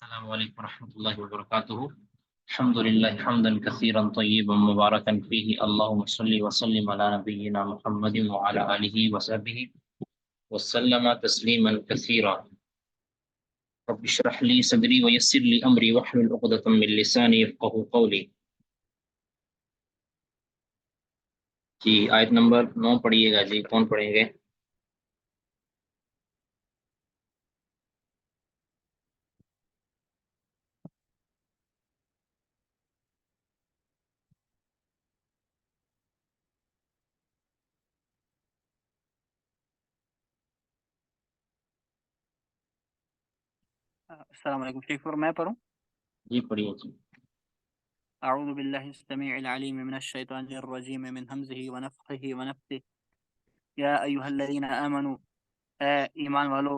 السلام علیکم ورحمۃ اللہ وبرکاتہ۔ الحمد للہ حمدا کثیرا طیبا مبارکا فیہ، اللہم صلی وسلم علی نبینا محمد وعلی آلہ وصحبہ وسلم تسلیما کثیرا۔ رب اشرح لی صدری ویسر لی امری واحلل عقدۃ من لسانی یفقہوا قولی۔ جی آیت نمبر 9 پڑھیے گا جی، کون پڑھیں گے؟ السلام علیکم شیخ پر میں پڑھوں۔ جی پڑھیے جی۔ اعوذ باللہ السمیع العلیم من الشیطان الرجیم من حمزه ونفخه ونفثه۔ یا ایھا الذین آمنوا، اے ایمان والو،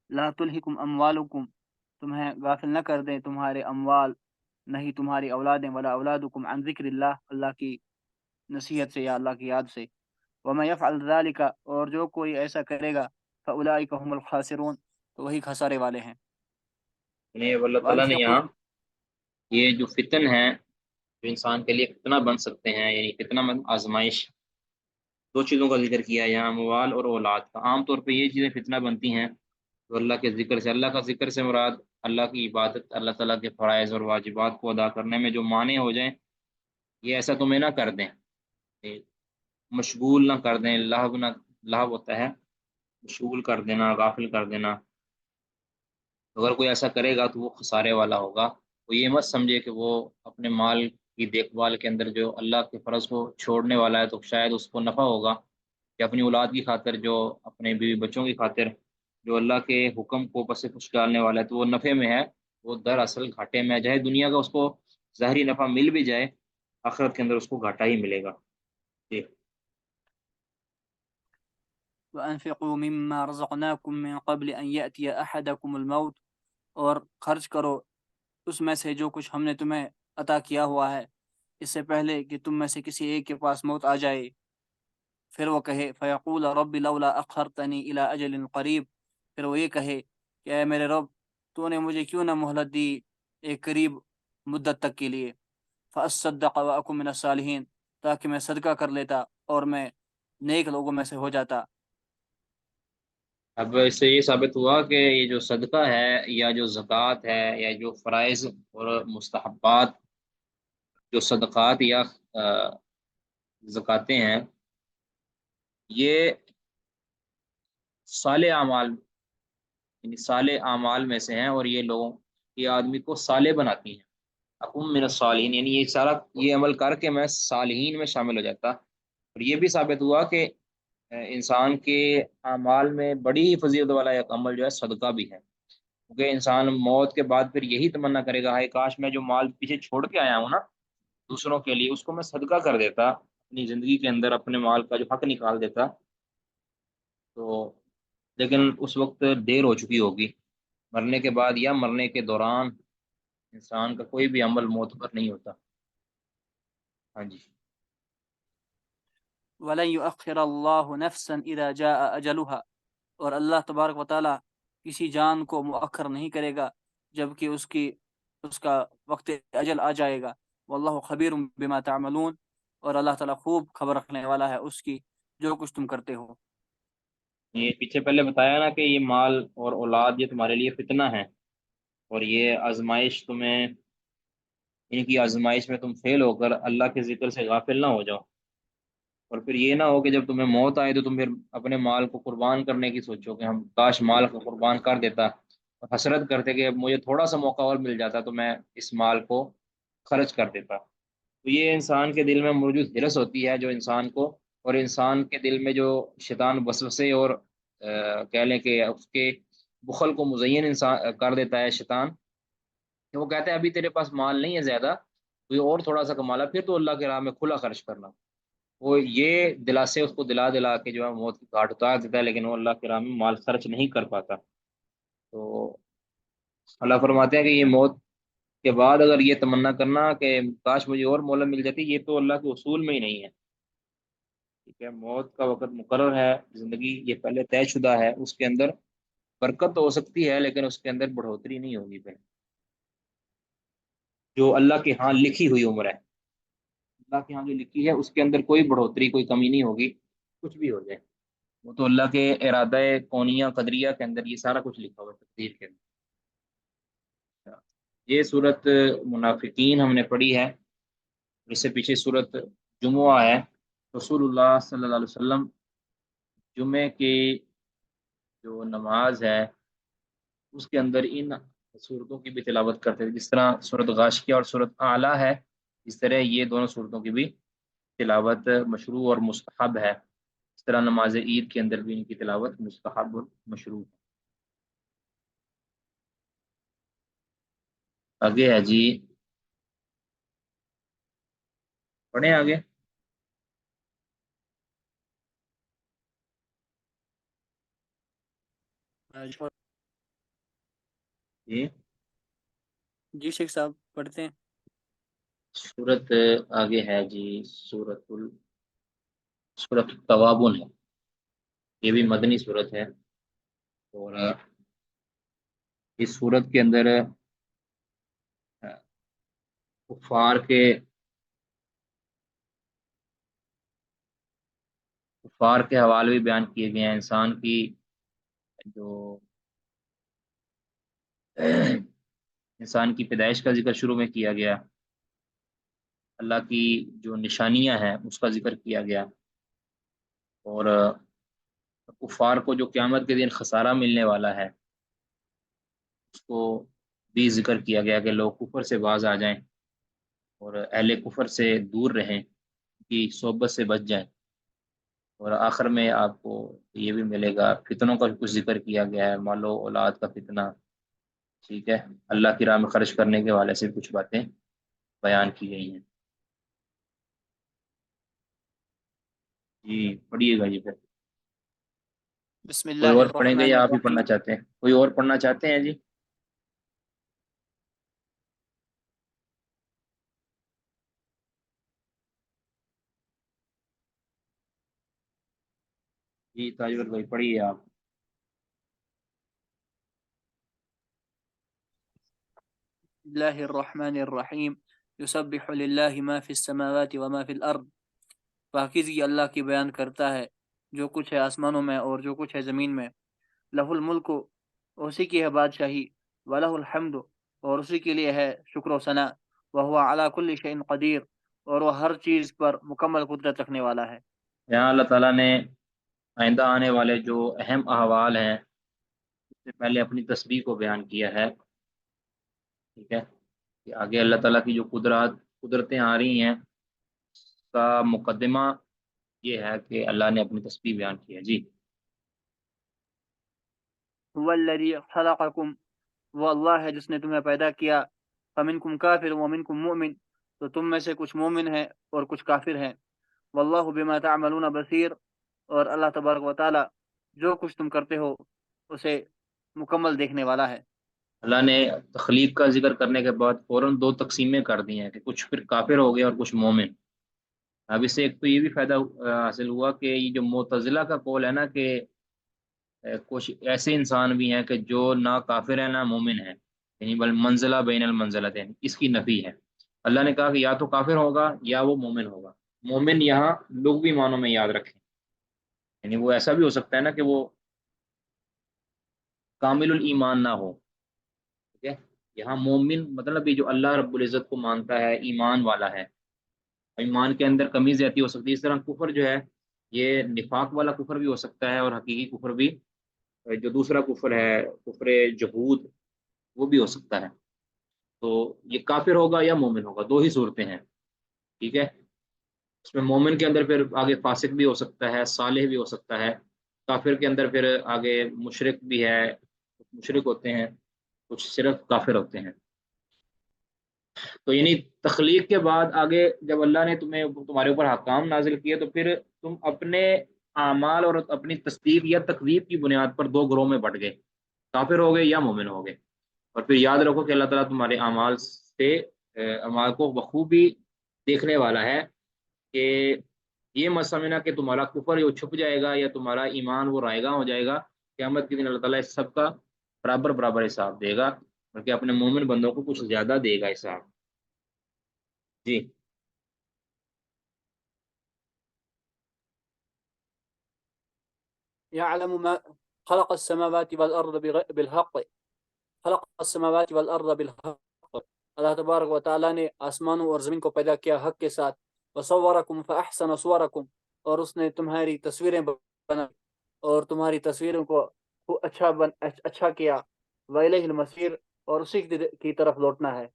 لا تلہکم اموالکم، تمہیں غافل نہ کر دیں تمہارے اموال، نہیں تمہاری اولادیں، ولا اولادکم عن ذکر اللہ، اللہ کی نصیحت سے یا اللہ کی یاد سے۔ ومن یفعل ذلک، اور جو کوئی ایسا کرے گا، فاولئک هم الخاسرون، تو وہی خسارے والے ہیں۔ اللہ تعالیٰ نے وانفقوا، یہاں یہ جو فتن ہیں جو انسان کے لیے فتنہ بن سکتے ہیں، یعنی فتنہ مند آزمائش، دو چیزوں کا ذکر کیا ہے یہاں، اموال اور اولاد کا۔ عام طور پہ یہ چیزیں فتنہ بنتی ہیں تو اللہ کے ذکر سے، اللہ کا ذکر سے مراد اللہ کی عبادت، اللہ تعالیٰ کے فرائض اور واجبات کو ادا کرنے میں جو مانع ہو جائیں، یہ ایسا تمہیں نہ کر دیں، یہ مشغول نہ کر دیں، لہو ہوتا ہے مشغول کر دینا، غافل کر دینا۔ اگر کوئی ایسا کرے گا تو وہ خسارے والا ہوگا۔ وہ یہ مت سمجھے کہ وہ اپنے مال کی دیکھ بھال کے اندر جو اللہ کے فرض کو چھوڑنے والا ہے تو شاید اس کو نفع ہوگا، کہ اپنی اولاد کی خاطر، جو اپنے بیوی بچوں کی خاطر جو اللہ کے حکم کو پس پش ڈالنے والا ہے تو وہ نفع میں ہے، وہ دراصل گھاٹے میں ہے۔ چاہے دنیا کا اس کو ظاہری نفع مل بھی جائے، آخرت کے اندر اس کو گھاٹا ہی ملے گا۔ جی وانفقوا مما رزقناکم من قبل ان یأتی احدکم الموت، اور خرچ کرو اس میں سے جو کچھ ہم نے تمہیں عطا کیا ہوا ہے، اس سے پہلے کہ تم میں سے کسی ایک کے پاس موت آ جائے، پھر وہ کہے فیقول رب لولا اخرتنی الی اجل قریب، پھر وہ یہ کہے کہ اے میرے رب، تو نے مجھے کیوں نہ مہلت دی ایک قریب مدت تک کے لیے، فاصدق واکن من الصالحین، تاکہ میں صدقہ کر لیتا اور میں نیک لوگوں میں سے ہو جاتا۔ اب اس سے یہ ثابت ہوا کہ یہ جو صدقہ ہے یا جو زکوٰۃ ہے یا جو فرائض اور مستحبات، جو صدقات یا زکاتیں ہیں، یہ صالح اعمال، یعنی صالح اعمال میں سے ہیں، اور یہ لوگوں، یہ آدمی کو صالح بناتی ہیں۔ اکم من الصالحین، یعنی یہ سارا یہ عمل کر کے میں صالحین میں شامل ہو جاتا۔ اور یہ بھی ثابت ہوا کہ انسان کے اعمال میں بڑی فضیلت والا ایک عمل جو ہے صدقہ بھی ہے، کیونکہ انسان موت کے بعد پھر یہی تمنا کرے گا، ہائے کاش میں جو مال پیچھے چھوڑ کے آیا ہوں نا دوسروں کے لیے، اس کو میں صدقہ کر دیتا، اپنی زندگی کے اندر اپنے مال کا جو حق نکال دیتا تو، لیکن اس وقت دیر ہو چکی ہوگی۔ مرنے کے بعد یا مرنے کے دوران انسان کا کوئی بھی عمل معتبر نہیں ہوتا۔ ہاں جی۔ وَلَن يُؤَخِّرَ اللَّهُ نَفْسًا إِذَا جَاءَ أَجَلُهَا، اور اللہ تبارک و تعالی کسی جان کو مؤخر نہیں کرے گا جب کہ اس کا وقت اجل آ جائے گا۔ واللہ خبیر بما تعملون، اور اللہ تعالی خوب خبر رکھنے والا ہے اس کی جو کچھ تم کرتے ہو۔ یہ پیچھے پہلے بتایا نا کہ یہ مال اور اولاد یہ تمہارے لیے فتنہ ہے، اور یہ آزمائش تمہیں، ان کی آزمائش میں تم فیل ہو کر اللہ کے ذکر سے غافل نہ ہو جاؤ، اور پھر یہ نہ ہو کہ جب تمہیں موت آئے تو تم پھر اپنے مال کو قربان کرنے کی سوچو کہ ہم کاش مال کو قربان کر دیتا، اور حسرت کرتے کہ اب مجھے تھوڑا سا موقع اور مل جاتا تو میں اس مال کو خرچ کر دیتا۔ تو یہ انسان کے دل میں موجود ہرس ہوتی ہے جو انسان کو، اور انسان کے دل میں جو شیطان وسوسے اور کہہ لیں کہ اس کے بخل کو مزین انسان کر دیتا ہے شیطان، کہ وہ کہتے ہیں ابھی تیرے پاس مال نہیں ہے زیادہ، تو یہ اور تھوڑا سا کما لا، پھر تو اللہ کے راہ میں کھلا خرچ کرنا۔ وہ یہ دلاسے اس کو دلا دلا کے جو ہے موت کی گھاٹ اتار دیتا ہے، لیکن وہ اللہ کے راہ میں مال خرچ نہیں کر پاتا۔ تو اللہ فرماتے ہیں کہ یہ موت کے بعد اگر یہ تمنا کرنا کہ کاش مجھے اور مہلت مل جاتی، یہ تو اللہ کے اصول میں ہی نہیں ہے۔ ٹھیک ہے، موت کا وقت مقرر ہے، زندگی یہ پہلے طے شدہ ہے، اس کے اندر برکت تو ہو سکتی ہے لیکن اس کے اندر بڑھوتری نہیں ہوگی پھر۔ جو اللہ کے ہاں لکھی ہوئی عمر ہے، اللہ کے ہاں جو لکھی ہے اس کے اندر کوئی بڑھوتری کوئی کمی نہیں ہوگی، کچھ بھی ہو جائے، وہ تو اللہ کے ارادہ کونیہ قدریہ کے اندر یہ سارا کچھ لکھا ہوا ہے تقدیر کے اندر۔ یہ صورت منافقین ہم نے پڑھی ہے، اس سے پیچھے صورت جمعہ ہے۔ رسول اللہ صلی اللہ علیہ وسلم جمعے کی جو نماز ہے اس کے اندر ان صورتوں کی بھی تلاوت کرتے تھے، جس طرح صورت غاشیہ اور صورت اعلیٰ ہے، اس طرح یہ دونوں صورتوں کی بھی تلاوت مشروع اور مستحب ہے، اس طرح نماز عید کے اندر بھی ان کی تلاوت مستحب اور مشروع ہے۔ آگے ہے جی، پڑھیں آگے۔ جی جی شیخ صاحب پڑھتے ہیں۔ صورت آگے ہے جی، صورت التغابن ہے، یہ بھی مدنی صورت ہے، اور اس صورت کے اندر کفار کے حوالے بھی بیان کیے گئے ہیں، انسان کی جو انسان کی پیدائش کا ذکر شروع میں کیا گیا، اللہ کی جو نشانیاں ہیں اس کا ذکر کیا گیا، اور کفار کو جو قیامت کے دن خسارہ ملنے والا ہے اس کو بھی ذکر کیا گیا کہ لوگ کفر سے باز آ جائیں اور اہل کفر سے دور رہیں، کی صحبت سے بچ جائیں، اور آخر میں آپ کو یہ بھی ملے گا، فتنوں کا کچھ ذکر کیا گیا ہے، مال و اولاد کا فتنہ، ٹھیک ہے، اللہ کی راہ میں خرچ کرنے کے حوالے سے کچھ باتیں بیان کی گئی ہیں۔ جی پڑھیے گا جی پھر، بسم کوئی اللہ اور پڑھیں گے الرحمن یا آپ ہی الرحیم۔ پڑھنا چاہتے ہیں؟ کوئی اور پڑھنا چاہتے ہیں جی؟ جی تاجور بھائی پڑھیے آپ۔ بسم اللہ الرحمن الرحیم، یسبح للہ ما فی السماوات وما فی الارض، پاکیزگی اللہ کی بیان کرتا ہے جو کچھ ہے آسمانوں میں اور جو کچھ ہے زمین میں، لہ الملک، اسی کی ہے بادشاہی، ولہ الحمد، اور اسی کے لیے ہے شکر و ثنا، وہو علی کل شیء قدیر، اور وہ ہر چیز پر مکمل قدرت رکھنے والا ہے۔ یہاں اللہ تعالیٰ نے آئندہ آنے والے جو اہم احوال ہیں اس سے پہلے اپنی تسبیح کو بیان کیا ہے، ٹھیک ہے، کہ آگے اللہ تعالیٰ کی جو قدرتیں آ رہی ہیں اس کا مقدمہ یہ ہے کہ اللہ نے اپنی تسبیح بیان کی ہے جی۔ هو الذی خلقکم، وہ اللہ ہے جس نے تمہیں پیدا کیا، فمنکم کافر ومنکم مؤمن، تو تم میں سے کچھ مومن ہیں اور کچھ کافر ہیں، واللہ بما تعملون بصیر، اور اللہ تبارک و تعالی جو کچھ تم کرتے ہو اسے مکمل دیکھنے والا ہے۔ اللہ نے تخلیق کا ذکر کرنے کے بعد فوراً دو تقسیمیں کر دی ہیں کہ کچھ پھر کافر ہو گئے اور کچھ مومن۔ اب اس سے ایک تو یہ بھی فائدہ حاصل ہوا کہ یہ جو معتزلہ کا قول ہے نا کہ کچھ ایسے انسان بھی ہیں کہ جو نہ کافر ہیں نہ مومن ہیں، یعنی بل منزلہ بین المنزلتین، اس کی نفی ہے۔ اللہ نے کہا کہ یا تو کافر ہوگا یا وہ مومن ہوگا۔ مومن یہاں لغوی معنوں میں یاد رکھیں، یعنی وہ ایسا بھی ہو سکتا ہے نا کہ وہ کامل الایمان نہ ہو، ٹھیک ہے، یہاں مومن مطلب یہ جو اللہ رب العزت کو مانتا ہے، ایمان والا ہے، ایمان کے اندر کمی زیادتی ہو سکتی ہے، اس طرح کفر جو ہے یہ نفاق والا کفر بھی ہو سکتا ہے اور حقیقی کفر بھی، جو دوسرا کفر ہے کفر جہود، وہ بھی ہو سکتا ہے۔ تو یہ کافر ہوگا یا مومن ہوگا، دو ہی صورتیں ہیں، ٹھیک ہے، اس میں مومن کے اندر پھر آگے فاسق بھی ہو سکتا ہے، صالح بھی ہو سکتا ہے، کافر کے اندر پھر آگے مشرک بھی ہے، کچھ مشرک ہوتے ہیں، کچھ صرف کافر ہوتے ہیں۔ تو یعنی تخلیق کے بعد آگے جب اللہ نے تمہارے اوپر احکام نازل کیے تو پھر تم اپنے اعمال اور اپنی تصدیق یا تکذیب کی بنیاد پر دو گروہ میں بٹ گئے، کافر ہو گئے یا مومن ہو گئے۔ اور پھر یاد رکھو کہ اللہ تعالیٰ تمہارے اعمال کو بخوبی دیکھنے والا ہے، کہ یہ مت سمجھنا کہ تمہارا کفر یہ چھپ جائے گا یا تمہارا ایمان وہ رائے گاں ہو جائے گا، قیامت کے دن اللہ تعالیٰ اس سب کا برابر برابر حساب دے گا، بلکہ اپنے مومن بندوں کو کچھ زیادہ دے گا حساب۔ جی يعلم ما خلق السماوات والأرض بالحق خلق السماوات والأرض بالحق اللہ تبارک و تعالیٰ نے آسمانوں اور زمین کو پیدا کیا حق کے ساتھ، وصورکم فاحسن صورکم، اور اس نے تمہاری تصویریں بنائی اور تمہاری تصویروں کو اچھا کیا، وإلیہ المصیر، اور اسی کی طرف لوٹنا ہے۔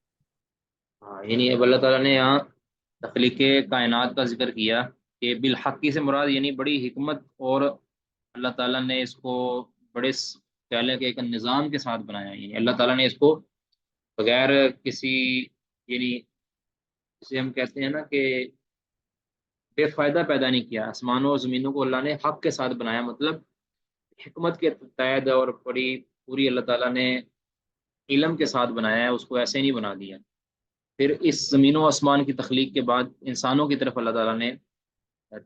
ہاں، یعنی اب اللہ تعالیٰ نے یہاں تخلیق کائنات کا ذکر کیا کہ بالحقی سے مراد یعنی بڑی حکمت، اور اللہ تعالیٰ نے اس کو بڑے کہہ لیں کہ ایک نظام کے ساتھ بنایا ہے، یعنی اللہ تعالیٰ نے اس کو بغیر کسی یعنی جسے ہم کہتے ہیں نا کہ بے فائدہ پیدا نہیں کیا، آسمانوں اور زمینوں کو اللہ نے حق کے ساتھ بنایا، مطلب حکمت کے تحت، اور بڑی پوری اللہ تعالیٰ نے علم کے ساتھ بنایا ہے، اس کو ایسے نہیں بنا دیا۔ پھر اس زمین و آسمان کی تخلیق کے بعد انسانوں کی طرف اللہ تعالیٰ نے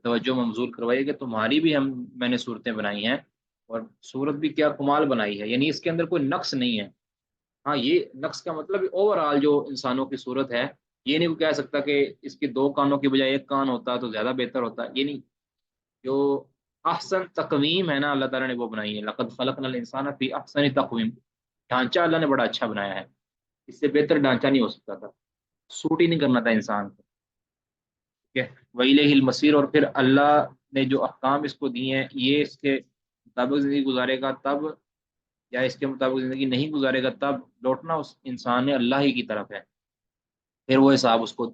توجہ مبذول کروائی کہ تمہاری بھی میں نے صورتیں بنائی ہیں، اور صورت بھی کیا کمال بنائی ہے، یعنی اس کے اندر کوئی نقص نہیں ہے۔ ہاں، یہ نقص کا مطلب اوور آل جو انسانوں کی صورت ہے، یہ نہیں کہہ سکتا کہ اس کے دو کانوں کی بجائے ایک کان ہوتا تو زیادہ بہتر ہوتا، یہ نہیں۔ جو احسن تقویم ہے نا اللہ تعالیٰ نے وہ بنائی ہے، لقد خلقنا الانسان فی احسن تقویم، ڈھانچہ اللہ نے بڑا اچھا بنایا ہے، اس سے بہتر ڈھانچہ نہیں ہو سکتا تھا، سوٹ ہی نہیں کرنا تھا انسان کو، ٹھیک ہے۔ وَإِلَيْهِ الْمَصِيرُ، اور پھر اللہ نے جو احکام اس کو دیے ہیں، یہ اس کے مطابق زندگی گزارے گا تب، یا اس کے مطابق زندگی نہیں گزارے گا تب لوٹنا اس انسان نے اللہ ہی کی طرف ہے۔ پھر وہ حساب اس کو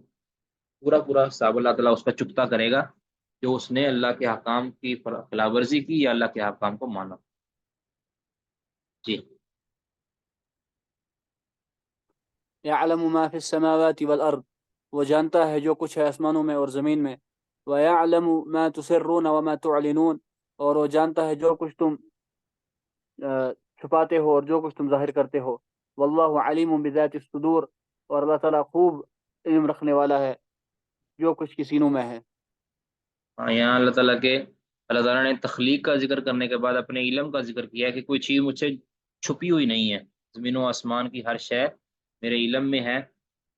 پورا پورا حساب اللہ تعالیٰ اس کا چکتا کرے گا، جو اس نے اللہ کے حکام کی خلاف ورزی کی یا اللہ کے حکام کو مانا۔ جی يعلم ما في السماوات والأرض، وہ جانتا ہے جو کچھ ہے آسمانوں میں اور زمین میں، ويعلم ما تسرون وما تعلنون، اور وہ جانتا ہے جو کچھ تم چھپاتے ہو اور جو کچھ تم ظاہر کرتے ہو، واللہ علیم بذات الصدور، اور اللہ تعالیٰ خوب علم رکھنے والا ہے جو کچھ کی سینوں میں ہے۔ ہاں، یہاں اللہ تعالیٰ نے تخلیق کا ذکر کرنے کے بعد اپنے علم کا ذکر کیا ہے کہ کوئی چیز مجھ سے چھپی ہوئی نہیں ہے، زمین و آسمان کی ہر شے میرے علم میں ہے،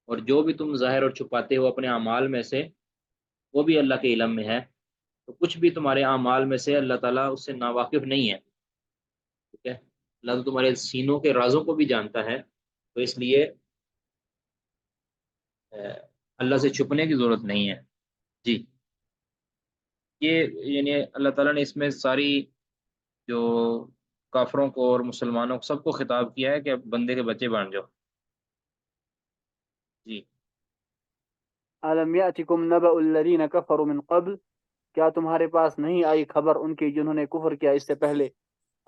اور جو بھی تم ظاہر اور چھپاتے ہو اپنے اعمال میں سے وہ بھی اللہ کے علم میں ہے، تو کچھ بھی تمہارے اعمال میں سے اللہ تعالیٰ اس سے ناواقف نہیں ہے، ٹھیک ہے۔ اللہ تو تمہارے سینوں کے رازوں کو بھی جانتا ہے، تو اس لیے اللہ سے چھپنے کی ضرورت نہیں ہے۔ جی، یہ یعنی اللہ تعالیٰ نے اس میں ساری جو کافروں کو اور مسلمانوں کو سب کو خطاب کیا ہے کہ اب بندے کے بچے بن جاؤ۔ جی أَلَمْ يَأْتِكُمْ نَبَأُ الَّذِينَ كَفَرُوا مِنْ قَبْلُ، کیا تمہارے پاس نہیں آئی خبر ان کی جنہوں نے کفر کیا اس سے پہلے،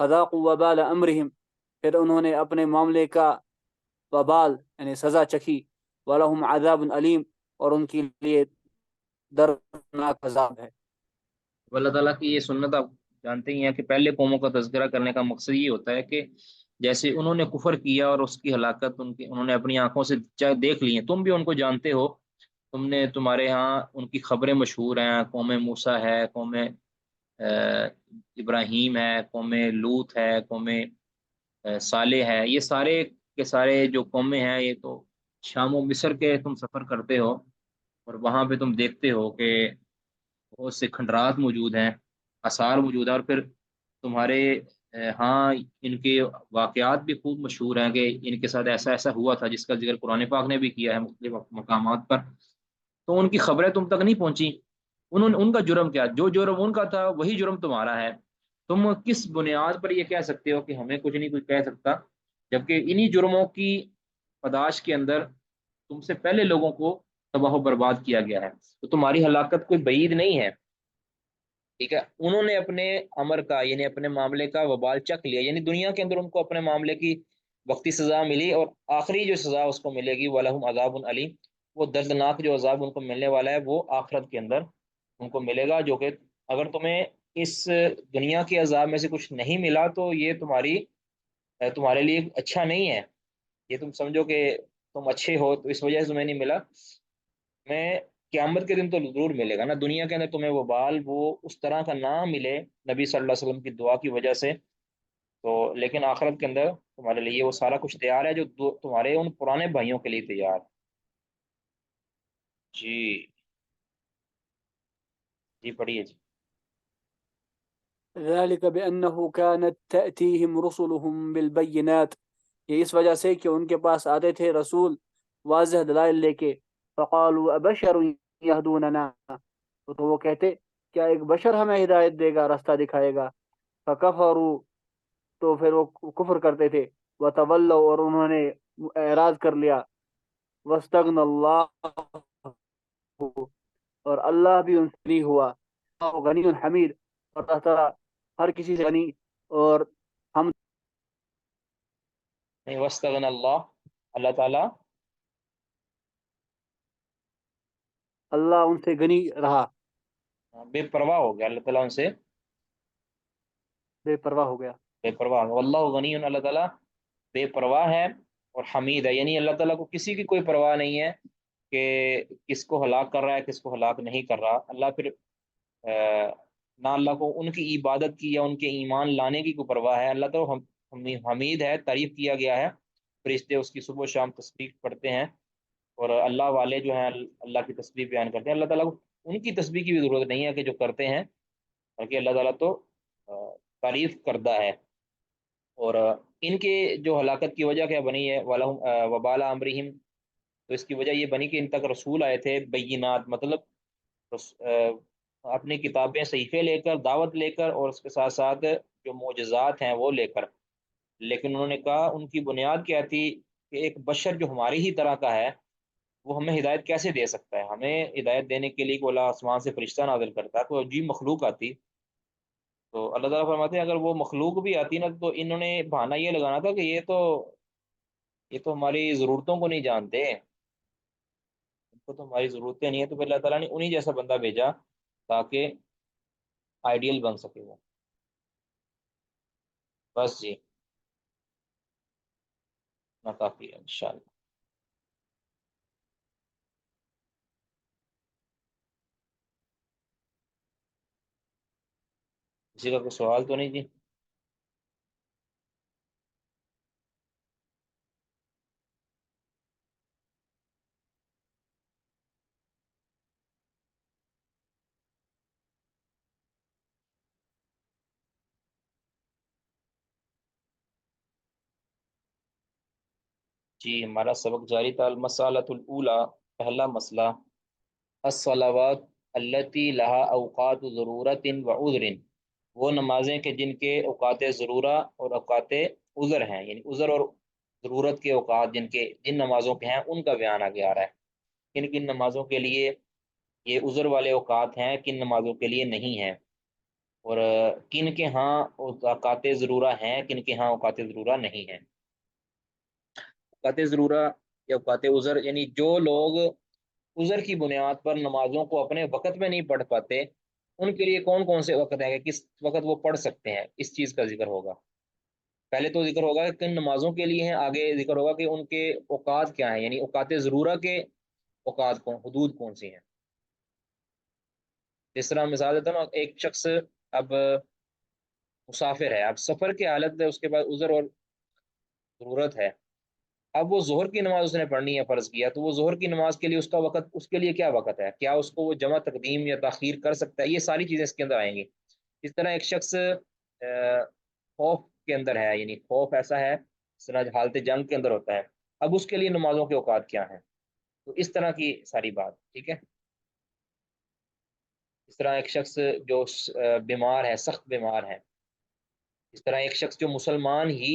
فَذَاقُوا وَبَالَ أَمْرِهِمْ، پھر انہوں نے اپنے معاملے کا وبال یعنی سزا چکھی، وَلَهُمْ عَذَابٌ أَلِيمٌ، اور ان کے لیے دردناک عذاب ہے۔ اللہ تعالیٰ کی یہ سنت آپ جانتے ہی ہیں کہ پہلے قوموں کا تذکرہ کرنے کا مقصد یہ ہوتا ہے کہ جیسے انہوں نے کفر کیا اور اس کی ہلاکت انہوں نے اپنی آنکھوں سے دیکھ لی ہیں، تم بھی ان کو جانتے ہو، تمہارے ہاں ان کی خبریں مشہور ہیں، قوم موسیٰ ہے، قوم ابراہیم ہے، قوم لوط ہے، قوم صالح ہے، یہ سارے کے سارے جو قومیں ہیں، یہ تو شام و مصر کے تم سفر کرتے ہو، اور وہاں پہ تم دیکھتے ہو کہ بہت سے کھنڈرات موجود ہیں، آثار موجود ہیں، اور پھر تمہارے ہاں ان کے واقعات بھی خوب مشہور ہیں کہ ان کے ساتھ ایسا ایسا ہوا تھا، جس کا ذکر قرآن پاک نے بھی کیا ہے مختلف مقامات پر، تو ان کی خبریں تم تک نہیں پہنچی، ان کا جرم کیا، جو جرم ان کا تھا وہی جرم تمہارا ہے، تم کس بنیاد پر یہ کہہ سکتے ہو کہ ہمیں کچھ نہیں کچھ کہہ سکتا، جبکہ انہی جرموں کی پداش کے اندر تم سے پہلے لوگوں کو تباہ و برباد کیا گیا ہے، تو تمہاری ہلاکت کوئی بعید نہیں ہے، ٹھیک ہے۔ انہوں نے اپنے امر کا یعنی اپنے معاملے کا وبال چکھ لیا، یعنی دنیا کے اندر ان کو اپنے معاملے کی وقتی سزا ملی، اور آخری جو سزا اس کو ملے گی وَلَهُمْ عَذَابٌ عَلِيمٌ، وہ دردناک جو عذاب ان کو ملنے والا ہے وہ آخرت کے اندر ان کو ملے گا، جو کہ اگر تمہیں اس دنیا کے عذاب میں سے کچھ نہیں ملا تو یہ تمہارے لیے اچھا نہیں ہے، یہ تم سمجھو کہ تم اچھے ہو تو اس وجہ سے تمہیں نہیں ملا، میں قیامت کے دن تو ضرور ملے گا نا، دنیا کے اندر تمہیں وبال وہ اس طرح کا نہ ملے نبی صلی اللہ علیہ وسلم کی دعا کی وجہ سے، تو لیکن آخرت کے اندر تمہارے لیے وہ سارا کچھ تیار ہے جو تمہارے ان پرانے بھائیوں کے لیے تیار ہے۔ جی جی پڑھیے جی۔ ذلك بأنه كانت تأتيهم رسلهم بالبينات، یہ اس وجہ سے کہ ان کے پاس آتے تھے رسول واضح دلائل لے کے، فقالوا ابشر يهدوننا، تو وہ کہتے کیا ایک بشر ہمیں ہدایت دے گا، راستہ دکھائے گا، فکفروا، تو پھر وہ کفر کرتے تھے، وتولوا، اور انہوں نے اعراض کر لیا، واستغنى اللہ، اور اللہ بھی ان سے نہیں ہوا، اللہ غنی حمید، اور اللہ تعالیٰ ہر کسی سے غنی اور ہم، نہیں، واستغنى اللہ، اللہ تعالیٰ اللہ ان سے غنی رہا، بے پرواہ ہو گیا، اللہ تعالیٰ ان سے بے پرواہ ہو گیا۔ بے پرواہ ہو، اللہ غنی، اللہ تعالیٰ بے پرواہ ہے اور حمید ہے، یعنی اللہ تعالیٰ کو کسی کی کوئی پرواہ نہیں ہے کہ کس کو ہلاک کر رہا ہے کس کو ہلاک نہیں کر رہا۔ اللہ پھر نہ اللہ کو ان کی عبادت کی یا ان کے ایمان لانے کی کوئی پرواہ ہے، اللہ تو حمید ہے، تعریف کیا گیا ہے، فرشتے اس کی صبح و شام تسبیح پڑھتے ہیں، اور اللہ والے جو ہیں اللہ کی تسبیح بیان کرتے ہیں، اللہ تعالیٰ کو ان کی تسبیح کی بھی ضرورت نہیں ہے کہ جو کرتے ہیں، بلکہ اللہ تعالیٰ تو تعریف کردہ ہے۔ اور ان کے جو ہلاکت کی وجہ کیا بنی ہے، وَلَهُمْ وَبَالَ أَمْرِهِمْ، تو اس کی وجہ یہ بنی کہ ان تک رسول آئے تھے بینات، مطلب اپنی کتابیں صحیفے لے کر، دعوت لے کر، اور اس کے ساتھ ساتھ جو معجزات ہیں وہ لے کر، لیکن انہوں نے کہا ان کی بنیاد کیا تھی کہ ایک بشر جو ہماری ہی طرح کا ہے وہ ہمیں ہدایت کیسے دے سکتا ہے، ہمیں ہدایت دینے کے لیے کوئی اللہ آسمان سے فرشتہ نازل کرتا ہے، تو عجیب مخلوق آتی، تو اللہ تعالیٰ فرماتے ہیں اگر وہ مخلوق بھی آتی نا تو انہوں نے بہانہ یہ لگانا تھا کہ یہ تو ہماری ضرورتوں کو نہیں جانتے، ان کو تو ہماری ضرورتیں نہیں ہیں، تو پھر اللہ تعالیٰ نے انہی جیسا بندہ بھیجا تاکہ آئیڈیل بن سکے وہ، بس جی، نا کافی ہے انشاءاللہ۔ کسی کا کوئی سوال تو نہیں جی؟ جی ہمارا سبق جاری تھا، المسالۃ الاولی، پہلا مسئلہ، الصلوات التی لہا اوقات ضرورت و عذر، وہ نمازیں کہ جن کے اوقات ضرورہ اور اوقات عذر ہیں، یعنی عذر اور ضرورت کے اوقات جن نمازوں کے ہیں ان کا بیان آگے آ رہا ہے، کن کن نمازوں کے لیے یہ عذر والے اوقات ہیں، کن نمازوں کے لیے نہیں ہیں، اور کن کے ہاں اوقات ضرورہ ہیں، کن کے ہاں اوقات ضرورہ نہیں ہیں۔ اوقات ضرورہ یا اوقات عذر، یعنی جو لوگ عذر کی بنیاد پر نمازوں کو اپنے وقت میں نہیں پڑھ پاتے، ان کے لیے کون کون سے وقت ہیں کہ کس وقت وہ پڑھ سکتے ہیں، اس چیز کا ذکر ہوگا۔ پہلے تو ذکر ہوگا کہ کن نمازوں کے لیے ہیں، آگے ذکر ہوگا کہ ان کے اوقات کیا ہیں، یعنی اوقات ضرورہ کے اوقات حدود کون سی ہیں۔ جس طرح مثال دیتا ہوں نا، ایک شخص اب مسافر ہے، اب سفر کی حالت ہے، اس کے بعد عذر اور ضرورت ہے، اب وہ ظہر کی نماز اس نے پڑھنی ہے، فرض کیا، تو وہ ظہر کی نماز کے لیے اس کا وقت، اس کے لیے کیا وقت ہے، کیا اس کو وہ جمع تقدیم یا تاخیر کر سکتا ہے، یہ ساری چیزیں اس کے اندر آئیں گی۔ اس طرح ایک شخص خوف کے اندر ہے، یعنی خوف ایسا ہے اس طرح حالت جنگ کے اندر ہوتا ہے، اب اس کے لیے نمازوں کے اوقات کیا ہیں، تو اس طرح کی ساری بات ٹھیک ہے۔ اس طرح ایک شخص جو بیمار ہے، سخت بیمار ہے، اس طرح ایک شخص جو مسلمان ہی،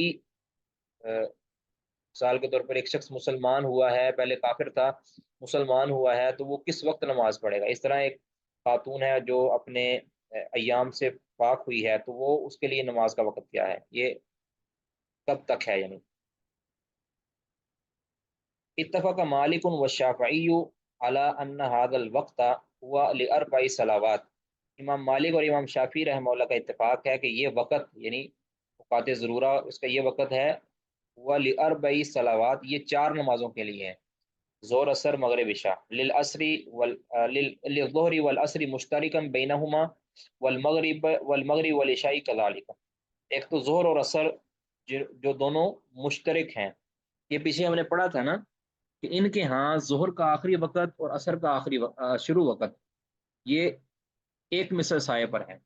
مثال کے طور پر ایک شخص مسلمان ہوا ہے، پہلے کافر تھا، مسلمان ہوا ہے، تو وہ کس وقت نماز پڑھے گا۔ اس طرح ایک خاتون ہے جو اپنے ایام سے پاک ہوئی ہے، تو وہ اس کے لیے نماز کا وقت کیا ہے، یہ کب تک ہے، یعنی اتفق مالک و شافعی علی ان هذا الوقت هو لاربع صلوات، امام مالک اور امام شافعی رحمہ اللہ کا اتفاق ہے کہ یہ وقت، یعنی اوقات ضرورہ، اس کا یہ وقت ہے، ہوا لاربع صلوات، یہ چار نمازوں کے لیے ہے، ظہر اثر مغرب عشاء، للظہر والعصر مشترکا بینہما، والمغرب والعشاء کذالک، ایک تو ظہر اور عصر جو دونوں مشترک ہیں، یہ پیچھے ہم نے پڑھا تھا نا کہ ان کے ہاں ظہر کا آخری وقت اور عصر کا آخری شروع وقت یہ ایک مثل سائے پر ہے،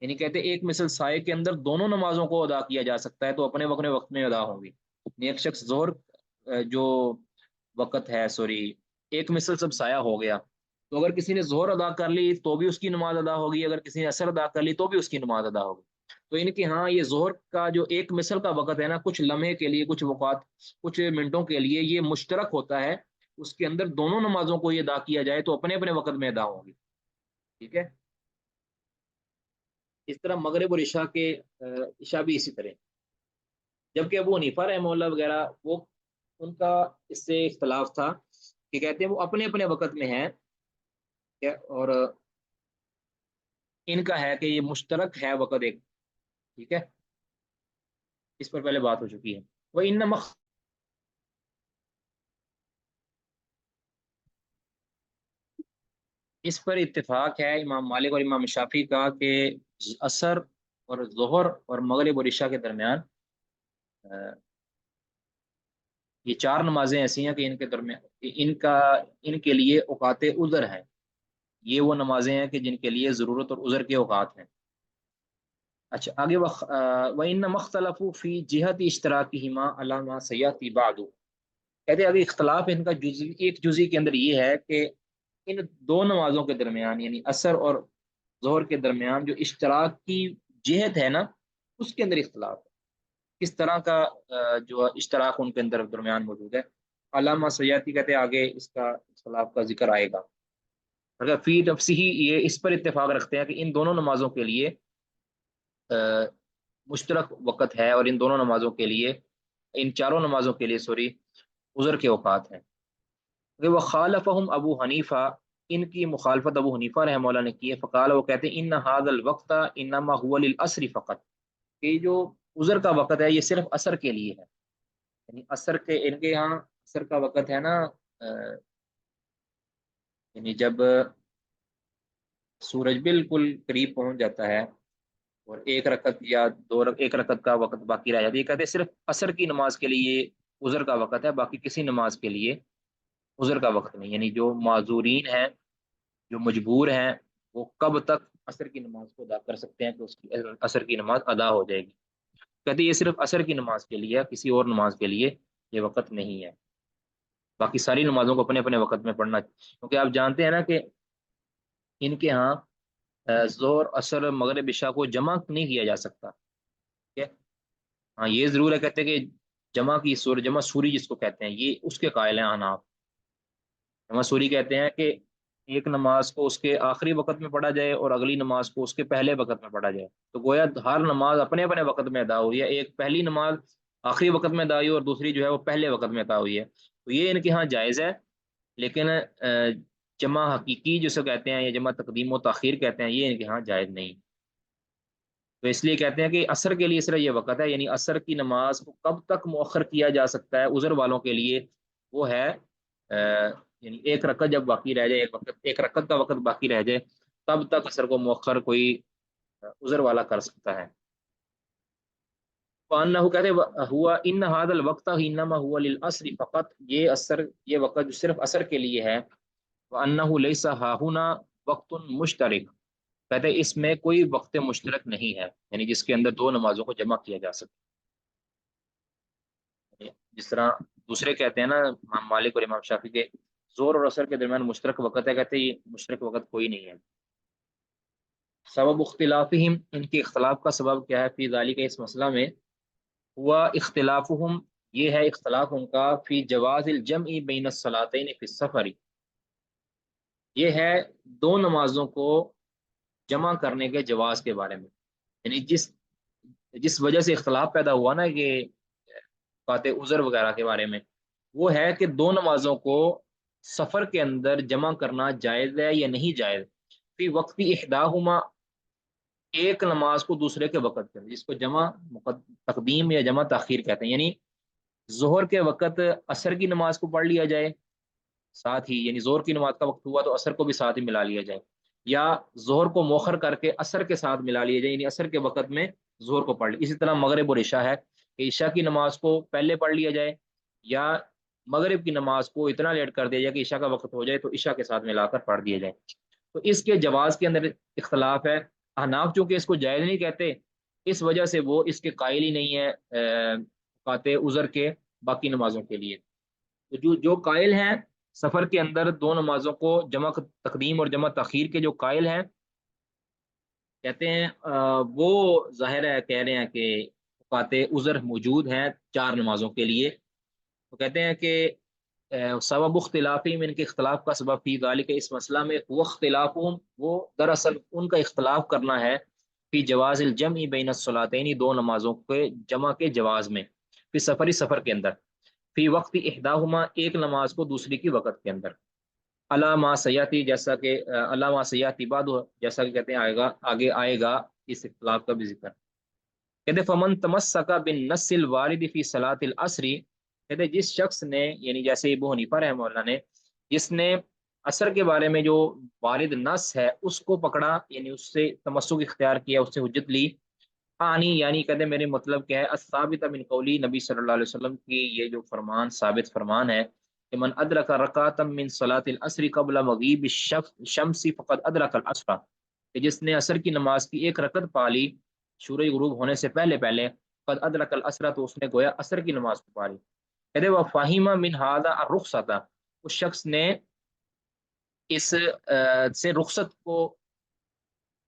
یعنی کہتے ہیں ایک مثل سائے کے اندر دونوں نمازوں کو ادا کیا جا سکتا ہے تو اپنے اپنے وقت میں ادا ہوگی، یعنی ایک شخص ظہر جو وقت ہے سوری ایک مثل سب سایہ ہو گیا، تو اگر کسی نے ظہر ادا کر لی تو بھی اس کی نماز ادا ہوگی، اگر کسی نے عصر ادا کر لی تو بھی اس کی نماز ادا ہوگی۔ تو ان کے ہاں یہ ظہر کا جو ایک مثل کا وقت ہے نا، کچھ لمحے کے لیے، کچھ اوقات، کچھ منٹوں کے لیے یہ مشترک ہوتا ہے، اس کے اندر دونوں نمازوں کو یہ ادا کیا جائے تو اپنے اپنے وقت میں ادا ہوگی، ٹھیک ہے۔ اس طرح مغرب اور عشاء کے عشاء بھی اسی طرح، جبکہ ابو حنیفہ رحمہ اللہ وغیرہ وہ ان کا اس سے اختلاف تھا کہ کہتے ہیں وہ اپنے اپنے وقت میں ہیں، اور ان کا ہے کہ یہ مشترک ہے وقت ایک، ٹھیک ہے، اس پر پہلے بات ہو چکی ہے۔ وہ ان اس پر اتفاق ہے امام مالک اور امام شافعی کا کہ عصر اور ظہر اور مغرب اور عشاء کے درمیان یہ چار نمازیں ایسی ہیں کہ ان کے درمیان ان کے لیے اوقات عذر ہیں، یہ وہ نمازیں ہیں کہ جن کے لیے ضرورت اور عذر کے اوقات ہیں۔ اچھا آگے وَإِنَّ مَخْتَلَفُوا فِي جِهَةِ اشْتِرَاكِهِمَا عَلَى مَا سَيَأْتِي بَعْدُ، کہتے ہیں ابھی اختلاف ان کا ایک جزئی کے اندر یہ ہے کہ ان دو نمازوں کے درمیان یعنی عصر اور ظہر کے درمیان جو اشتراک کی جہت ہے نا، اس کے اندر اختلاف ہے، کس طرح کا جو اشتراک ان کے اندر درمیان موجود ہے۔ علامہ سیاتی کہتے ہیں آگے اس کا اختلاف کا ذکر آئے گا، اگر فی نفسی ہی یہ اس پر اتفاق رکھتے ہیں کہ ان دونوں نمازوں کے لیے مشترک وقت ہے، اور ان دونوں نمازوں کے لیے، ان چاروں نمازوں کے لیے سوری عذر کے اوقات ہیں۔ وہ خالفہم ابو حنیفہ، ان کی مخالفت ابو حنیفہ رحمہ اللہ نے کی ہے، فقال وہ کہتے ہیں ان هذا الوقت انما هو للعصر فقط، کہ جو عذر کا وقت ہے یہ صرف عصر کے لیے ہے، یعنی عصر کے ان کے یہاں عصر کا وقت ہے نا یعنی جب سورج بالکل قریب پہنچ جاتا ہے اور ایک رکعت یا ایک رکعت کا وقت باقی رہ جاتا ہے، یہ کہتے ہیں صرف عصر کی نماز کے لیے عذر کا وقت ہے، باقی کسی نماز کے لیے عذر کا وقت نہیں، یعنی جو معذورین ہیں، جو مجبور ہیں، وہ کب تک عصر کی نماز کو ادا کر سکتے ہیں کہ اس کی عصر کی نماز ادا ہو جائے گی، کہتے ہیں یہ صرف عصر کی نماز کے لیے، کسی اور نماز کے لیے یہ وقت نہیں ہے، باقی ساری نمازوں کو اپنے اپنے وقت میں پڑھنا، کیونکہ آپ جانتے ہیں نا کہ ان کے ہاں ظہر عصر مغرب عشاء کو جمع نہیں کیا جا سکتا، ٹھیک ہے، ہاں یہ ضرور ہے، کہتے ہیں کہ جمع سوری جس کو کہتے ہیں یہ اس کے قائل ہیں حناف، جمع سوری کہتے ہیں کہ ایک نماز کو اس کے آخری وقت میں پڑھا جائے اور اگلی نماز کو اس کے پہلے وقت میں پڑھا جائے، تو گویا ہر نماز اپنے اپنے وقت میں ادا ہوئی ہے، ایک پہلی نماز آخری وقت میں ادا ہوئی اور دوسری جو ہے وہ پہلے وقت میں ادا ہوئی ہے، تو یہ ان کے ہاں جائز ہے، لیکن جمع حقیقی جسے کہتے ہیں یا جمع تقدیم و تاخیر کہتے ہیں یہ ان کے ہاں جائز نہیں، تو اس لیے کہتے ہیں کہ عصر کے لیے صرف یہ وقت ہے، یعنی عصر کی نماز کو کب تک مؤخر کیا جا سکتا ہے عذر والوں کے لیے، وہ ہے یعنی ایک رکعت جب باقی رہ جائے، ایک رکعت کا وقت باقی رہ جائے تب تک عصر کو مؤخر کوئی عذر والا کر سکتا ہے۔ فَأَنَّهُ کہتے ہوا ان هذا الوقت انما هو للعصر فقط، یہ عصر یہ وقت جو صرف عصر کے لیے ہے، وَأَنَّهُ لَيْسَ هَاهُنَا وقت مشترک، کہتے ہیں اس میں کوئی وقت مشترک نہیں ہے، یعنی جس کے اندر دو نمازوں کو جمع کیا جا سکے، جس طرح دوسرے کہتے ہیں نا امام مالک اور امام شافعی کے زور اور اثر کے درمیان مشترک وقت ہے، کہتے ہیں یہ مشترک وقت کوئی نہیں ہے۔ سبب اختلافہم، ان کے اختلاف کا سبب کیا ہے، فی ذالک اس مسئلہ میں، ہوا اختلافہم یہ ہے اختلاف ان کا، فی جواز الجمع بین الصلاتین فی السفر، یہ ہے دو نمازوں کو جمع کرنے کے جواز کے بارے میں، یعنی جس وجہ سے اختلاف پیدا ہوا نا کہ قاطع عذر وغیرہ کے بارے میں، وہ ہے کہ دو نمازوں کو سفر کے اندر جمع کرنا جائز ہے یا نہیں جائز، فی وقت احداہما، ایک نماز کو دوسرے کے وقت پر، جس کو جمع تقدیم یا جمع تاخیر کہتے ہیں، یعنی ظہر کے وقت عصر کی نماز کو پڑھ لیا جائے ساتھ ہی، یعنی ظہر کی نماز کا وقت ہوا تو عصر کو بھی ساتھ ہی ملا لیا جائے، یا ظہر کو مؤخر کر کے عصر کے ساتھ ملا لیا جائے، یعنی عصر کے وقت میں ظہر کو پڑھ لیا، اسی طرح مغرب اور عشاء ہے کہ عشاء کی نماز کو پہلے پڑھ لیا جائے یا مغرب کی نماز کو اتنا لیٹ کر دیا جائے کہ عشاء کا وقت ہو جائے تو عشاء کے ساتھ ملا کر پڑھ دیے جائیں۔ تو اس کے جواز کے اندر اختلاف ہے۔ احناف چونکہ اس کو جائز نہیں کہتے، اس وجہ سے وہ اس کے قائل ہی نہیں ہے قاطع عذر کے باقی نمازوں کے لیے۔ تو جو قائل ہیں سفر کے اندر دو نمازوں کو جمع تقدیم اور جمع تاخیر کے جو قائل ہیں، کہتے ہیں وہ ظاہر ہے کہہ رہے ہیں کہ قاطع عذر موجود ہیں چار نمازوں کے لیے۔ تو کہتے ہیں کہ سبب اختلافی میں ان کے اختلاف کا سبب فی ذالک اس مسئلہ میں وہ اختلاف وہ دراصل ان کا اختلاف کرنا ہے فی جواز الجمع بین الصلاتین دو نمازوں کے جمع کے جواز میں، فی سفر کے اندر، فی وقت احداہما ایک نماز کو دوسری کی وقت کے اندر، علامہ سیاتی جیسا کہ علامہ سیاتی بعد جیسا کہ کہتے ہیں آگے آئے گا اس اختلاف کا بھی ذکر۔ کہتے فمن تمسک بالنص الوارد فی صلاۃ العصر، کہتے جس شخص نے یعنی جیسے ابو حنیفہ رحمہ اللہ نے جس نے عصر کے بارے میں جو وارد نص ہے اس کو پکڑا یعنی اس سے تمسک اختیار کیا، اس سے حجت لی، یعنی کہتے میرے مطلب کیا ہے الثابت من قولی نبی صلی اللہ علیہ وسلم کی یہ جو فرمان ثابت فرمان ہے کہ من ادرک رکعتا من صلاۃ العصر قبل مغیب الشمس فقد ادرک العصر، کہ جس نے عصر کی نماز کی ایک رکعت پا لی سورج غروب ہونے سے پہلے پہلے، قد ادرک العصر تو اس نے گویا عصر کی نماز کو پا لی۔ کہتے وہ فاہمہ من ھذا الرخصۃ، اس شخص نے اس سے رخصت کو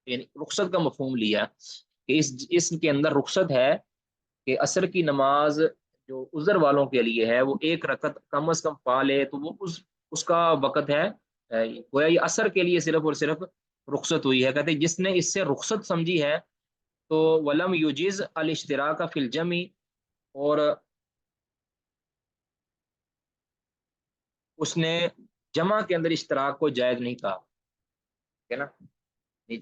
یعنی رخصت کا مفہوم لیا کہ اس کے اندر رخصت ہے کہ عصر کی نماز جو عذر والوں کے لیے ہے وہ ایک رکعت کم از کم پا لے تو وہ اس کا وقت ہے گویا یہ عصر کے لیے صرف اور صرف رخصت ہوئی ہے۔ کہتے جس نے اس سے رخصت سمجھی ہے تو ولم یجز الاشتراک فی الجمع، اور اس نے جمع کے اندر اشتراک کو جائز نہیں کہا، ہے نا،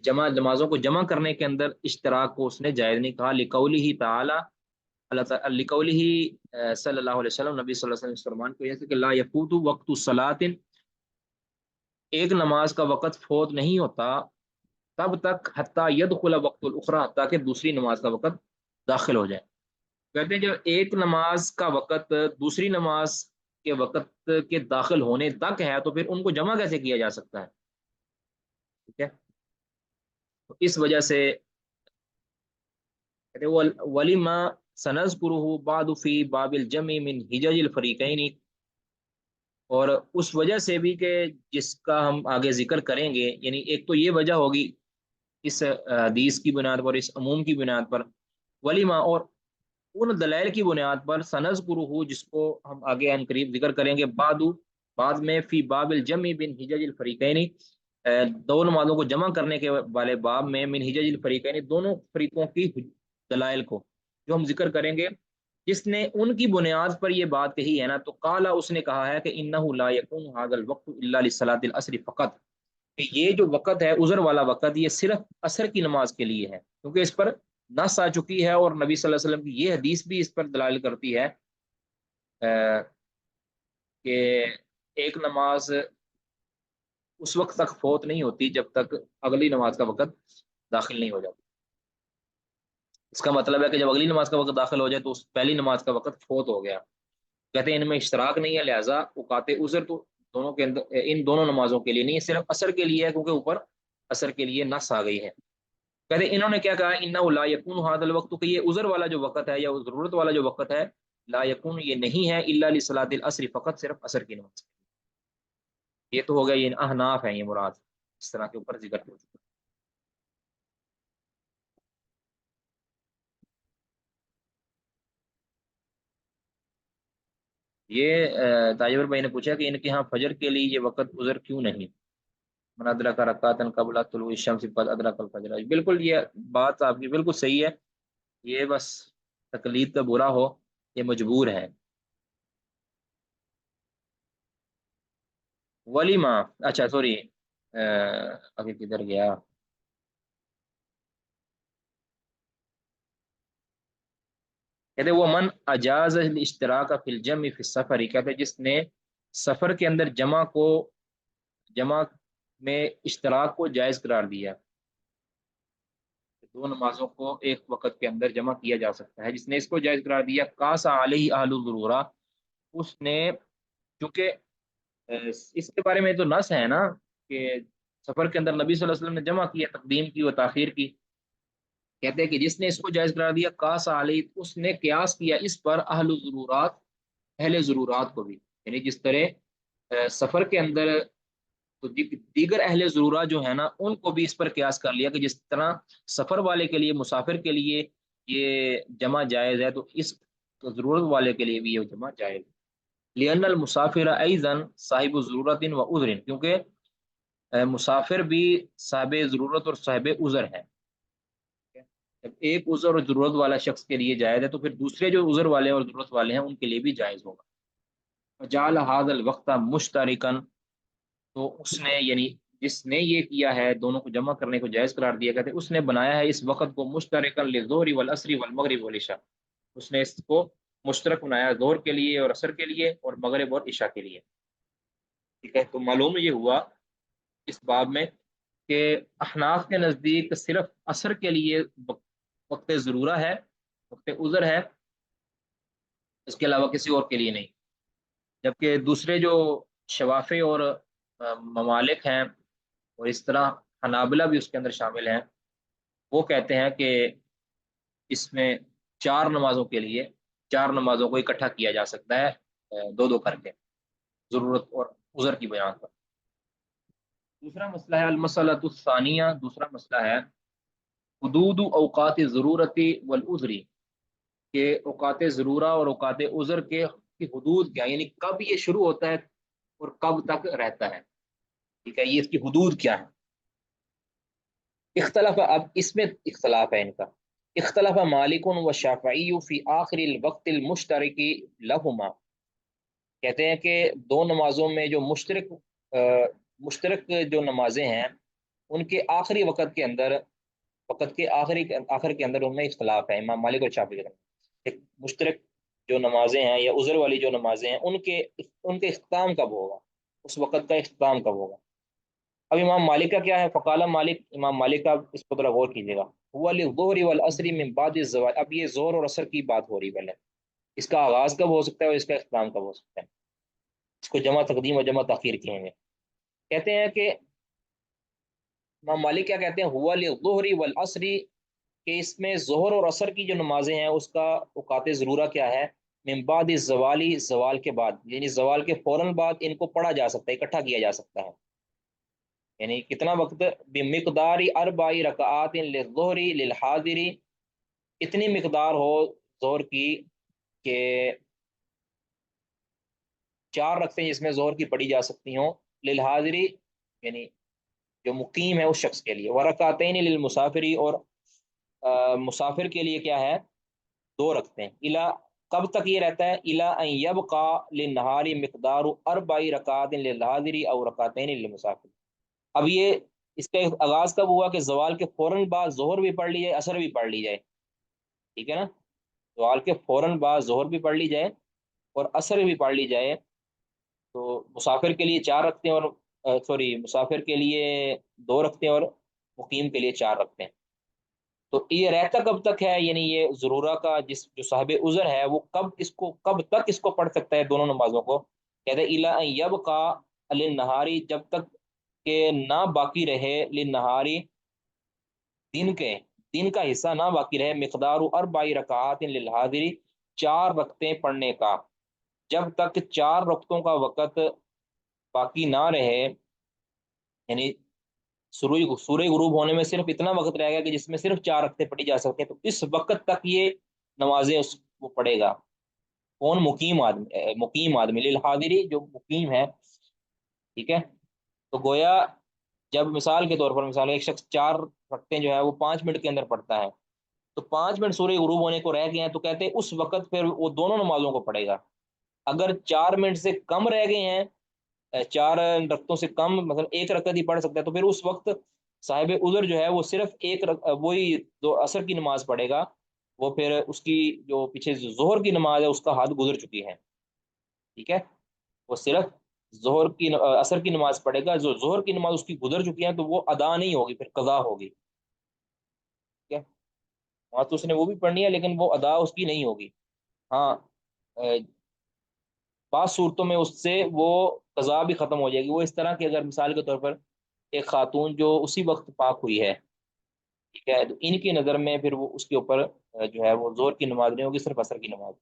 جمع نمازوں کو جمع کرنے کے اندر اشتراک کو اس نے جائز نہیں کہا، لقولہ تعالی لقولہ صلی اللہ علیہ وسلم، نبی صلی اللہ علیہ وسلم فرمان کو یہ کہ لا یفوت وقت الصلاۃ، ایک نماز کا وقت فوت نہیں ہوتا تب تک حتی یدخل وقت الاخری، حتیٰ کہ دوسری نماز کا وقت داخل ہو جائے۔ کہتے ہیں جب ایک نماز کا وقت دوسری نماز کے وقت کے داخل ہونے تک ہے تو پھر ان کو جمع کیسے کیا جا سکتا ہے؟ ٹھیک ہے، تو اس وجہ سے کہتے ہیں ولیما سنذکرہ بعد فی باب الجمع من حجج الفریقین، اور اس وجہ سے بھی کہ جس کا ہم آگے ذکر کریں گے، یعنی ایک تو یہ وجہ ہوگی اس حدیث کی بنیاد پر، اس عموم کی بنیاد پر، ولیما اور ان دلائل کی بنیاد پر سنذکرہ جس کو ہم آگے ان قریب ذکر کریں گے، بعد میں فی باب الجمع بن حجج الفریقین، دو نمازوں کو جمع کرنے کے والے باب میں، من حجج الفریقین دونوں فریقوں کی دلائل کو جو ہم ذکر کریں گے، جس نے ان کی بنیاد پر یہ بات کہی ہے نا، تو قالا اس نے کہا ہے کہ انہ لا یکون ھذا الوقت الا لصلاۃ العصر فقط، کہ یہ جو وقت ہے عذر والا وقت یہ صرف عصر کی نماز کے لیے ہے، کیونکہ اس پر نص آ چکی ہے اور نبی صلی اللہ علیہ وسلم کی یہ حدیث بھی اس پر دلائل کرتی ہے کہ ایک نماز اس وقت تک فوت نہیں ہوتی جب تک اگلی نماز کا وقت داخل نہیں ہو جاتا۔ اس کا مطلب ہے کہ جب اگلی نماز کا وقت داخل ہو جائے تو اس پہلی نماز کا وقت فوت ہو گیا۔ کہتے ہیں ان میں اشتراک نہیں ہے، لہٰذا اوقات عذر تو دونوں کے اندر ان دونوں نمازوں کے لیے نہیں ہے، صرف عصر کے لیے ہے، کیونکہ اوپر عصر کے لیے نص آ گئی ہے۔ کہتے ہیں انہوں نے کیا کہا، انہ لا یکون ھذا الوقت، کہ یہ عذر والا جو وقت ہے یا ضرورت والا جو وقت ہے، لا یکون یہ نہیں ہے، الا لصلاۃ العصر فقط صرف عصر کی نماز۔ یہ تو ہو گیا، یہ احناف ہیں یہ مراد، اس طرح کے اوپر ذکر ہو چکا۔ یہ تاجر بھائی نے پوچھا کہ ان کے ہاں فجر کے لیے یہ وقت عذر کیوں نہیں؟ من ادرک رکعتا قبل طلوع الشمس فقد ادرک الفجر، بالکل یہ بات آپ کی بالکل صحیح ہے، یہ بس تقلید کا برا ہو، یہ مجبور ہے۔ ولیمہ، اچھا سوری، ابھی کدھر گیا، کہتے وہ من اجاز الاشتراک فی الجمع فی السفر، کہتے جس نے سفر کے اندر جمع میں اشتراک کو جائز قرار دیا، دو نمازوں کو ایک وقت کے اندر جمع کیا جا سکتا ہے، جس نے اس کو جائز قرار دیا، قاس علیہ اہل الضرورہ، اس نے کیونکہ اس کے بارے میں تو نص ہے نا کہ سفر کے اندر نبی صلی اللہ علیہ وسلم نے جمع کیا، تقدیم کی و تاخیر کی. کہتے ہیں کہ جس نے اس کو جائز قرار دیا قاس علی، اس نے قیاس کیا اس پر اہل ضرورات، اہل ضرورات کو بھی. یعنی جس طرح سفر کے اندر تو دیگر اہل ضرورات جو ہے نا ان کو بھی اس پر قیاس کر لیا کہ جس طرح سفر والے کے لیے، مسافر کے لیے یہ جمع جائز ہے، تو اس ضرورت والے کے لیے بھی یہ جمع جائز ہے. لأن المسافر ایضا صاحب ضرورت و عذر، کیونکہ مسافر بھی صاحب ضرورت اور صاحب عذر ہے. جب ایک عذر اور ضرورت والا شخص کے لیے جائز ہے تو پھر دوسرے جو عذر والے اور ضرورت والے ہیں ان کے لیے بھی جائز ہوگا. جعل هذا الوقت مشترکا، تو اس نے یعنی جس نے یہ کیا ہے دونوں کو جمع کرنے کو جائز قرار دیا کہتے ہیں اس نے بنایا ہے اس وقت کو مشترکا للظہر والعصر والمغرب والعشاء. اس نے اس کو مشترک بنایا ظہر کے لیے اور عصر کے لیے اور مغرب اور عشاء کے لیے. ٹھیک ہے، تو معلوم یہ ہوا اس باب میں کہ احناف کے نزدیک صرف عصر کے لیے وقت ضرورہ ہے، وقت عذر ہے، اس کے علاوہ کسی اور کے لیے نہیں. جبکہ دوسرے جو شوافی اور ممالک ہیں اور اس طرح حنابلہ بھی اس کے اندر شامل ہیں، وہ کہتے ہیں کہ اس میں چار نمازوں کے لیے، چار نمازوں کو اکٹھا کیا جا سکتا ہے دو دو کر کے، ضرورت اور عذر کی بیان پر. دوسرا مسئلہ ہے المسئلۃ الثانیہ، دوسرا مسئلہ ہے حدود اوقات ضرورتی والعذری، کہ اوقات ضرورہ اور اوقات عذر کے کی حدود کیا، یعنی کب یہ شروع ہوتا ہے اور کب تک رہتا ہے. ٹھیک ہے، یہ اس کی حدود کیا ہے. اختلاف، اب اس میں اختلاف ہے ان کا. اختلاف مالک و شافعی فی آخر الوقت المشترک لہما، کہتے ہیں کہ دو نمازوں میں جو مشترک جو نمازیں ہیں ان کے آخری وقت کے اندر، وقت کے آخر کے اندر ان میں اختلاف ہے امام مالک اور شافعی کا. ایک مشترک جو نمازیں ہیں یا عذر والی جو نمازیں ہیں ان کے اختتام کب ہوگا، اس وقت کا اختتام کب ہوگا. اب امام مالک کا کیا ہے، فقال مالک، امام مالک کا اس پر غور کیجیے گا. هو للظہر والعصر من بعد الزوال، اب یہ زور اور عصر کی بات ہو رہی ہے. پہلے اس کا آغاز کب ہو سکتا ہے اور اس کا اختتام کب ہو سکتا ہے. اس کو جمع تقدیم اور جمع تاخیر کہیں گے. کہتے ہیں کہ امام مالک کیا کہتے ہیں، هو للظہر والعصر، کہ اس میں ظہر اور عصر کی جو نمازیں ہیں اس کا اوقات ضرورہ کیا ہے، من بعد الزوالی، زوال کے بعد، یعنی زوال کے فوراً بعد ان کو پڑھا جا سکتا ہے، اکٹھا کیا جا سکتا ہے. یعنی کتنا وقت، بمقدار اربع رکعات للظہر للحاضر، اتنی مقدار ہو ظہر کی کہ چار رکعتیں جس میں ظہر کی پڑھی جا سکتی ہوں، للحاضری یعنی جو مقیم ہے اس شخص کے لیے، ورکعتین للمسافری، اور مسافر کے لیے کیا ہے، دو رکھتے ہیں. الا، کب تک یہ رہتا ہے، الا ان یبقى للنہار مقدار اربع رکعات للحاضر او رکعتین للمسافر. اب یہ اس کا آغاز کب ہوا کہ زوال کے فوراً بعد ظہر بھی پڑھ لی جائے، عصر بھی پڑھ لی جائے. ٹھیک ہے نا، زوال کے فوراً بعد ظہر بھی پڑھ لی جائے اور عصر بھی پڑھ لی جائے. تو مسافر کے لیے چار رکھتے ہیں اور سوری مسافر کے لیے دو رکھتے ہیں اور مقیم کے لیے چار رکھتے ہیں. تو یہ رہتا کب تک ہے، یعنی یہ ضرورہ کا جو صاحب عذر ہے وہ کب تک اس کو پڑھ سکتا ہے دونوں نمازوں کو. کہتے ہیں الا ان یبقى للنہاری، جب تک کہ نہ باقی رہے، للنہاری دن کا حصہ نہ باقی رہے، مقدار اربع رکعات للحاضر، چار رکعتیں پڑھنے کا، جب تک چار رکعتوں کا وقت باقی نہ رہے. یعنی سورج غروب ہونے میں صرف اتنا وقت رہ گیا کہ جس میں صرف چار رکعتیں پڑھی جا سکتے ہیں، تو اس وقت تک یہ نمازیں وہ پڑھے گا. کون، مقیم آدمی للحاضری، جو مقیم ہے. ٹھیک ہے، تو گویا جب مثال کے طور پر، مثال ایک شخص چار رکعتیں جو ہے وہ 5 منٹ کے اندر پڑھتا ہے، تو 5 منٹ سورج غروب ہونے کو رہ گئے ہیں، تو کہتے ہیں اس وقت پھر وہ دونوں نمازوں کو پڑھے گا. اگر 4 منٹ سے کم رہ گئے ہیں، چار رکعتوں سے کم، مطلب ایک رکعت ہی پڑھ سکتا ہے، تو پھر اس وقت صاحب عذر جو ہے وہ صرف وہی جو عصر کی نماز پڑھے گا. وہ پھر اس کی جو پیچھے ظہر کی نماز ہے اس کا حد گزر چکی ہے. ٹھیک ہے، وہ صرف عصر کی نماز پڑھے گا، جو ظہر کی نماز اس کی گزر چکی ہے تو وہ ادا نہیں ہوگی، پھر قضا ہوگی. ٹھیک ہے، وہاں تو اس نے وہ بھی پڑھنی ہے لیکن وہ ادا اس کی نہیں ہوگی. ہاں، بعض صورتوں میں اس سے وہ قضا بھی ختم ہو جائے گی. وہ اس طرح کہ اگر مثال کے طور پر ایک خاتون جو اسی وقت پاک ہوئی ہے، ٹھیک ہے، تو ان کی نظر میں پھر وہ اس کے اوپر جو ہے وہ زور کی نماز نہیں ہوگی، صرف عصر کی نماز.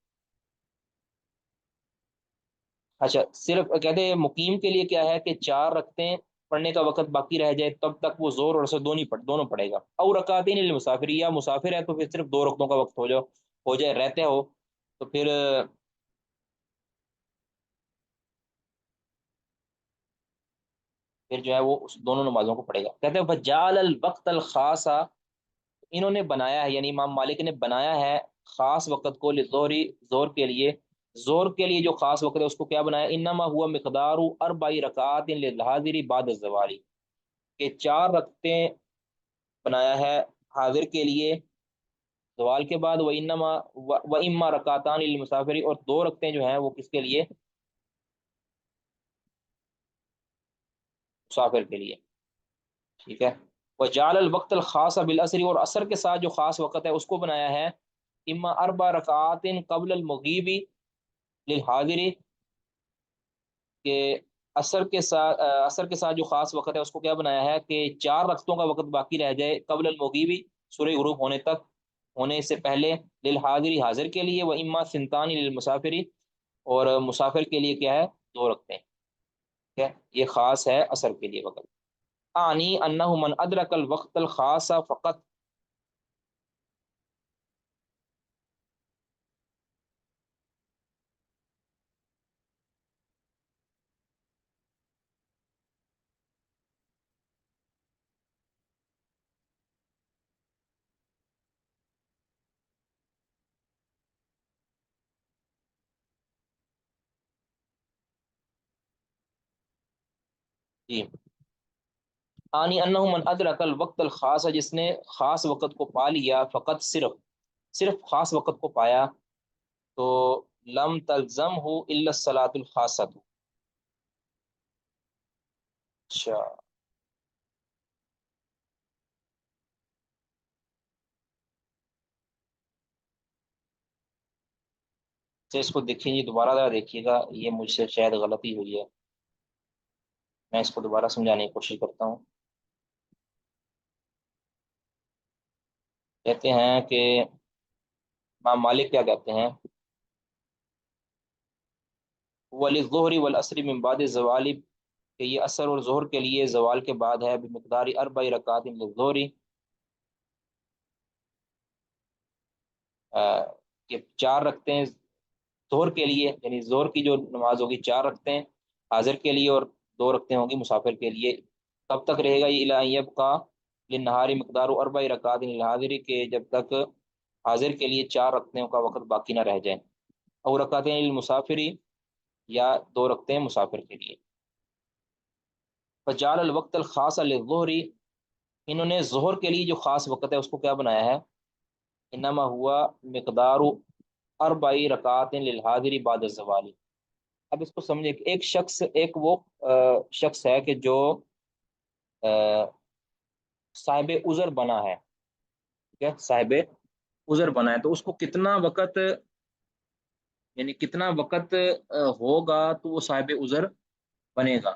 اچھا، صرف کہتے ہیں مقیم کے لیے کیا ہے کہ 4 رکعتیں پڑھنے کا وقت باقی رہ جائے تب تک وہ زور اور اثر دونوں پڑھے گا. اور رکعتین للمسافر، یا مسافر ہے تو پھر صرف 2 رکعتوں کا وقت ہو جائے رہتے ہو تو پھر جو ہے وہ اس دونوں نمازوں کو پڑھے گا. کہتے ہیں فجعل الوقت الخاص، انہوں نے بنایا ہے یعنی امام مالک نے بنایا ہے خاص وقت کو للظہری، زور کے لیے جو خاص وقت ہے اس کو کیا بنایا، انما ہوا مقدار 4 رکعات للحاضر بعد الزوال، کہ 4 رکعتیں بنایا ہے حاضر کے لیے زوال کے بعد. و اما رکعتان للمسافر، اور 2 رکعتیں جو ہیں وہ کس کے لیے، مسافر کے لیے. ٹھیک ہے. وجعل الوقت الخاص بالعصر، اور عصر کے ساتھ جو خاص وقت ہے اس کو بنایا ہے اما 4 رکعات قبل المغیب للحاضر، کہ عصر کے ساتھ جو خاص وقت ہے اس کو کیا بنایا ہے کہ 4 رکعتوں کا وقت باقی رہ جائے قبل المغیب، سورہ غروب ہونے سے پہلے، للحاضر، حاضر کے لیے، وہ اما سنتان للمسافری، اور مسافر کے لیے کیا ہے 2 رکعتیں. ٹھیک ہے، یہ خاص ہے عصر کے لیے وقت. آنی انہ من ادرک الوقت الخاص فقط، جی. آنی انہ من ادرک الوقت الخاص، جس نے خاص وقت کو پا لیا، فقط صرف خاص وقت کو پایا، تو لم تلزم ہو الا الصلاۃ الخاصہ. اچھا، تو اس کو دیکھیں جی، دوبارہ ذرا دیکھیے گا، یہ مجھ سے شاید غلطی ہوئی ہے. میں اس کو دوبارہ سمجھانے کی کوشش کرتا ہوں. کہتے ہیں کہ امام مالک کیا کہتے ہیں، وللظہر والعصر من بعد الزوال، کہ یہ عصر اور ظہر کے لیے زوال کے بعد ہے، بمقدار 4 رکعات للظہر، کہ 4 رکعتیں ظہر کے لیے، یعنی ظہر کی جو نماز ہوگی 4 رکعتیں حاضر کے لیے اور 2 رکعتیں ہوں گی مسافر کے لیے. کب تک رہے گا یہ، الی ان یبقی للنہار مقدار 4 رکعات للحاضر، کہ جب تک حاضر کے لیے 4 رکعتوں کا وقت باقی نہ رہ جائے. اور رکعتیں للمسافری، یا 2 رکعتیں مسافر کے لیے. فجعل الوقت الخاص للظہر، انہوں نے ظہر کے لیے جو خاص وقت ہے اس کو کیا بنایا ہے، انما ہوا مقدار 4 رکعات للحاضر بعد الزوال. اب اس کو سمجھے کہ ایک وہ شخص ہے کہ جو صاحب عذر بنا ہے، ٹھیک ہے، صاحب عذر بنا ہے، تو اس کو کتنا وقت، یعنی کتنا وقت ہوگا تو وہ صاحب عذر بنے گا.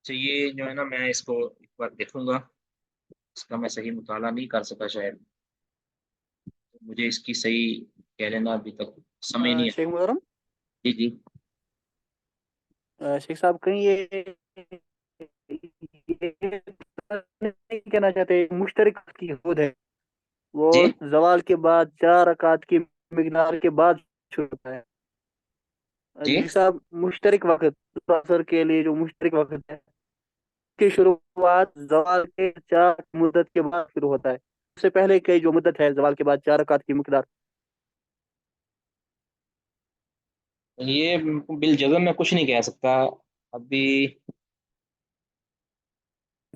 تو یہ جو ہے نا، میں اس کو ایک بار دیکھوں گا، اس کا میں صحیح مطالعہ نہیں کر سکا شاید، مجھے اس کی صحیح کہہ لینا ابھی تک سمجھ نہیں شیخ آیا. محترم، جی جی. شیخ صاحب کہیں یہ نہیں کہنا چاہتے مشترک کی حدود ہے، وہ جی زوال کے بعد 4 رکعت کی مقدار کے بعد شروع ہوتا ہے؟ جی. جی صاحب، مشترک وقت عصر کے لیے جو مشترک وقت ہے کی شروعات زوال کے 4 مدت کے بعد شروع ہوتا ہے. اس سے پہلے کی جو مدت ہے زوال کے بعد 4 رکعت کی مقدار یہ بالجزم میں کچھ نہیں کہہ سکتا ابھی.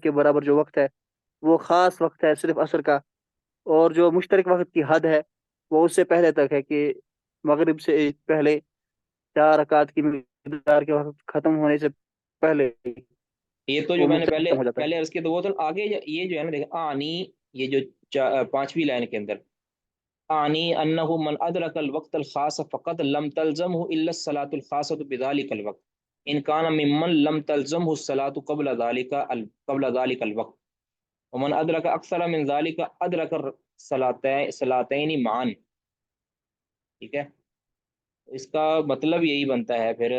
کے برابر جو وقت ہے وہ خاص وقت ہے صرف عصر کا، اور جو مشترک وقت کی حد ہے وہ اس سے پہلے تک ہے کہ مغرب سے پہلے 4 رکعت کی مقدار کے وقت ختم ہونے سے پہلے یہ تو جو وہ میں نے پہلے ختم ہو جاتا ہے۔ پہلے عرض کیا، تو وہ تو آگے یہ جو ہے نا دیکھیں آنی، یہ جو پانچویں لائن کے اندر، آنی انہ من ادرک الوقت الخاص فقط لم تلزمہ الا الصلاۃ الخاصۃ بذلک الوقت ان کان ممن لم تلزمہ الصلاۃ قبل ذلک الوقت ومن ادرک اکثر من ذلک ادرک الصلاتین معا۔ ٹھیک ہے، اس کا مطلب یہی بنتا ہے پھر،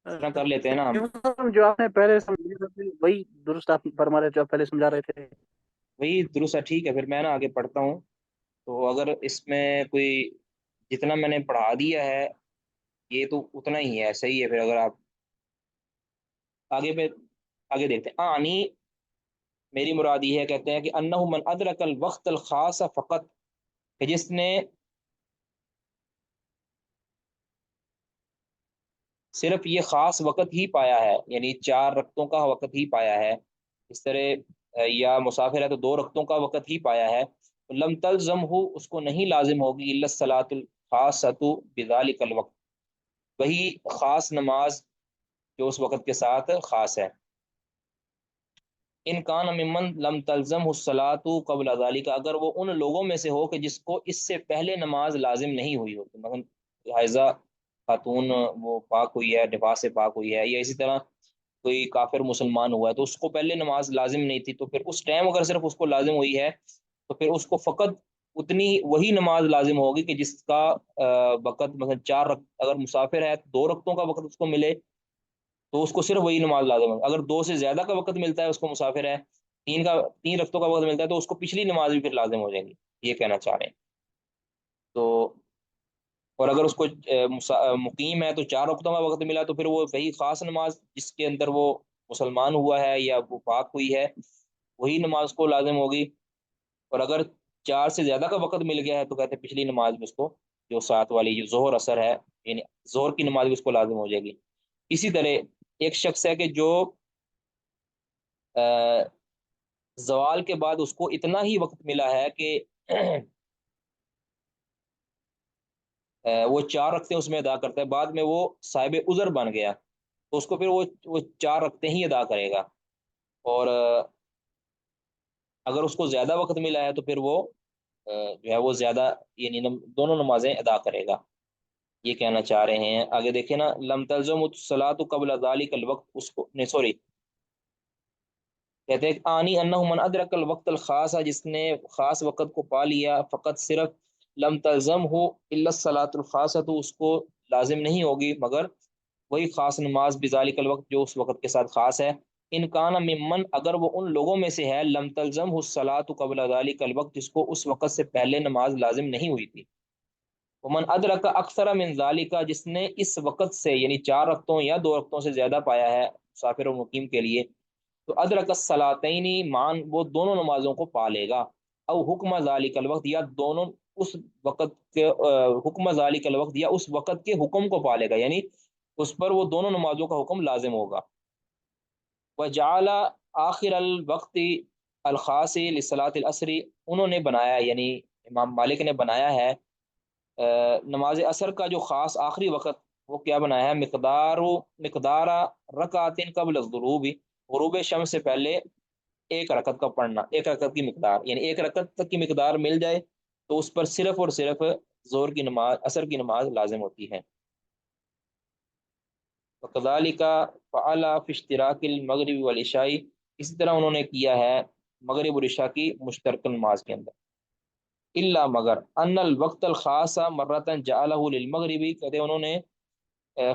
اس طرح کر لیتے ہیں نا ہم۔ جو آپ نے پہلے سمجھا تھا وہی درست آپ فرما رہے تھے، جو آپ پہلے سمجھا رہے تھے۔ وہی درست ہے، ٹھیک ہے پھر میں نا آگے پڑھتا ہوں، تو اگر اس میں کوئی جتنا میں نے پڑھا دیا ہے یہ تو اتنا ہی ہے، صحیح ہے، پھر اگر آپ آگے پہ آگے دیکھتے ہیں آنی، میری مراد یہ ہے، کہتے ہیں کہ انہ من ادرک الوقت الخاص فقط، کہ جس نے صرف یہ خاص وقت ہی پایا ہے، یعنی 4 رکعتوں کا وقت ہی پایا ہے، اس طرح یا مسافر ہے تو 2 رکعتوں کا وقت ہی پایا ہے، لم تلزم ہو، اس کو نہیں لازم ہوگی الا الصلاۃ الخاصۃ بذلک الوقت، وہی خاص نماز جو اس وقت کے ساتھ خاص ہے، ان کان ممن لم تلزم الصلاۃ قبل ذلك، اگر وہ ان لوگوں میں سے ہو کہ جس کو اس سے پہلے نماز لازم نہیں ہوئی ہو، مثلا حائضہ خاتون وہ پاک ہوئی ہے، نفاس سے پاک ہوئی ہے، یا اسی طرح کوئی کافر مسلمان ہوا ہے تو اس کو پہلے نماز لازم نہیں تھی، تو پھر اس ٹائم اگر صرف اس کو لازم ہوئی ہے تو پھر اس کو فقط اتنی وہی نماز لازم ہوگی کہ جس کا وقت مثلا اگر مسافر ہے 2 رکعتوں کا وقت اس کو ملے تو اس کو صرف وہی نماز لازم ہے، اگر 2 سے زیادہ کا وقت ملتا ہے اس کو، مسافر ہے 3 رکعتوں کا وقت ملتا ہے تو اس کو پچھلی نماز بھی پھر لازم ہو جائے گی، یہ کہنا چاہ رہے ہیں تو، اور اگر اس کو مقیم ہے تو 4 رکعتوں کا وقت ملا تو پھر وہ وہی خاص نماز جس کے اندر وہ مسلمان ہوا ہے یا وہ پاک ہوئی ہے وہی نماز کو لازم ہوگی، اور اگر 4 سے زیادہ کا وقت مل گیا ہے تو کہتے ہیں پچھلی نماز بھی اس کو، جو ساتھ والی جو ظہر اثر ہے، یعنی ظہر کی نماز بھی اس کو لازم ہو جائے گی۔ اسی طرح ایک شخص ہے کہ جو زوال کے بعد اس کو اتنا ہی وقت ملا ہے کہ وہ 4 رکعتیں اس میں ادا کرتا ہے، بعد میں وہ صاحب عذر بن گیا تو اس کو پھر وہ 4 رکعتیں ہی ادا کرے گا، اور اگر اس کو زیادہ وقت ملا ہے تو پھر وہ جو ہے وہ زیادہ، یعنی دونوں نمازیں ادا کرے گا، یہ کہنا چاہ رہے ہیں۔ آگے دیکھیں نا، لم تلزم الصلاۃ قبل ذلك الوقت، اس کو نہیں سوری، کہتے ہیں آنی انہ من ادرک الوقت الخاص، جس نے خاص وقت کو پا لیا، فقط صرف لم تلزم ہو الا الصلاۃ الخاصۃ، اس کو لازم نہیں ہوگی مگر وہی خاص نماز بذالک الوقت جو اس وقت کے ساتھ خاص ہے، ان کان ممن، اگر وہ ان لوگوں میں سے ہے، لم تلزم الصلاۃ قبل ذلك الوقت، جس کو اس وقت سے پہلے نماز لازم نہیں ہوئی تھی، ومن ادرک اکثر من ذالک، جس نے اس وقت سے یعنی 4 رکعتوں یا 2 رکعتوں سے زیادہ پایا ہے مسافر و مقیم کے لیے، تو ادرک الصلاتین مان، وہ دونوں نمازوں کو پا لے گا، او حکم ذالک الوقت، یا دونوں اس وقت کے حکم ذالک الوقت، یا اس وقت کے حکم کو پا لے گا، یعنی اس پر وہ دونوں نمازوں کا حکم لازم ہوگا۔ وجعل آخر الوقت الخاص لصلاۃ العصر، انہوں نے بنایا یعنی امام مالک نے بنایا ہے نماز عصر کا جو خاص آخری وقت، وہ کیا بنایا ہے، مقدار رکعت قبل الغروب، غروب شمس سے پہلے 1 رکعت کا پڑھنا، 1 رکعت کی مقدار، یعنی 1 رکعت تک کی مقدار مل جائے تو اس پر صرف اور صرف زور کی نماز، عصر کی نماز لازم ہوتی ہے۔ وکذالک فعل فی اشتراک المغرب والعشاء، اسی طرح انہوں نے کیا ہے مغرب اور عشاء کی مشترکہ نماز کے اندر، الا مگر ان الوقت الخاص مرتا جعلہ للمغربی، کہتے ہیں انہوں نے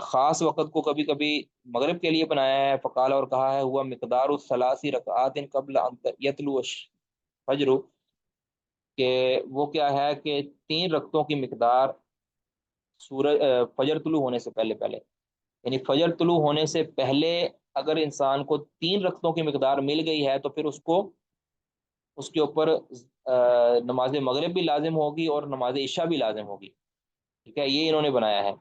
خاص وقت کو کبھی کبھی مغرب کے لیے بنایا ہے، فقال، اور کہا ہے، ہوا مقدار الثلاث رکعات قبل ان یطلع الفجر، کہ وہ کیا ہے کہ 3 رکعتوں کی مقدار سورج فجر طلوع ہونے سے پہلے پہلے، یعنی فجر طلوع ہونے سے پہلے اگر انسان کو 3 رکعتوں کی مقدار مل گئی ہے تو پھر اس کو اس کے اوپر نماز مغرب بھی لازم ہوگی اور نماز عشاء بھی لازم ہوگی، ٹھیک ہے، یہ انہوں نے بنایا ہے۔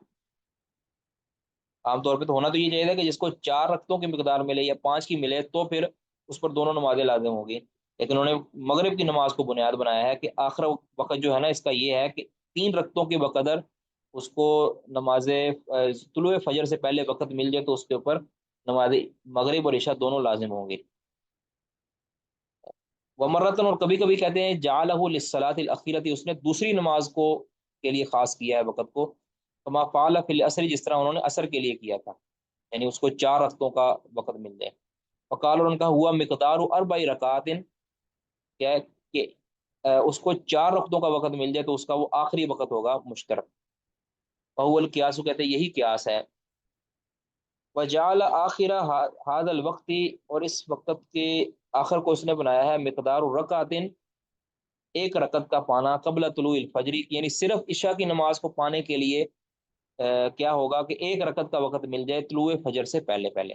عام طور پہ تو ہونا تو یہ چاہیے تھا کہ جس کو 4 رکعتوں کی مقدار ملے یا 5 کی ملے تو پھر اس پر دونوں نمازیں لازم ہوگی، لیکن انہوں نے مغرب کی نماز کو بنیاد بنایا ہے کہ آخر وقت جو ہے نا اس کا یہ ہے کہ 3 رکعتوں کے بقدر اس کو نماز طلوع فجر سے پہلے وقت مل جائے تو اس کے اوپر نماز مغرب اور عشاء دونوں لازم ہوں گی. ومرتن، اور کبھی کبھی کہتے ہیں جعلہ للصلاۃ الاخیرۃ، اس نے دوسری نماز کو کے لیے خاص کیا ہے وقت کو. کما فعل فی العصر، جس طرح انہوں نے عصر کے لیے کیا تھا، یعنی اس کو 4 رکعتوں کا وقت مل جائے. فقال، اور ان کا ہوا مقدار 4 رکعات، کیا ہے کہ اس کو 4 رکعتوں کا وقت مل جائے تو اس کا وہ آخری وقت ہوگا مشترک. فهو القیاس، کہتے ہیں یہی قیاس ہے. وجعل آخر هذا الوقت، اور اس وقت کے آخر کو اس نے بنایا ہے مقدار رکعت، 1 رکعت کا پانا قبل طلوع الفجر، یعنی صرف عشاء کی نماز کو پانے کے لیے کیا ہوگا کہ 1 رکعت کا وقت مل جائے طلوع فجر سے پہلے پہلے.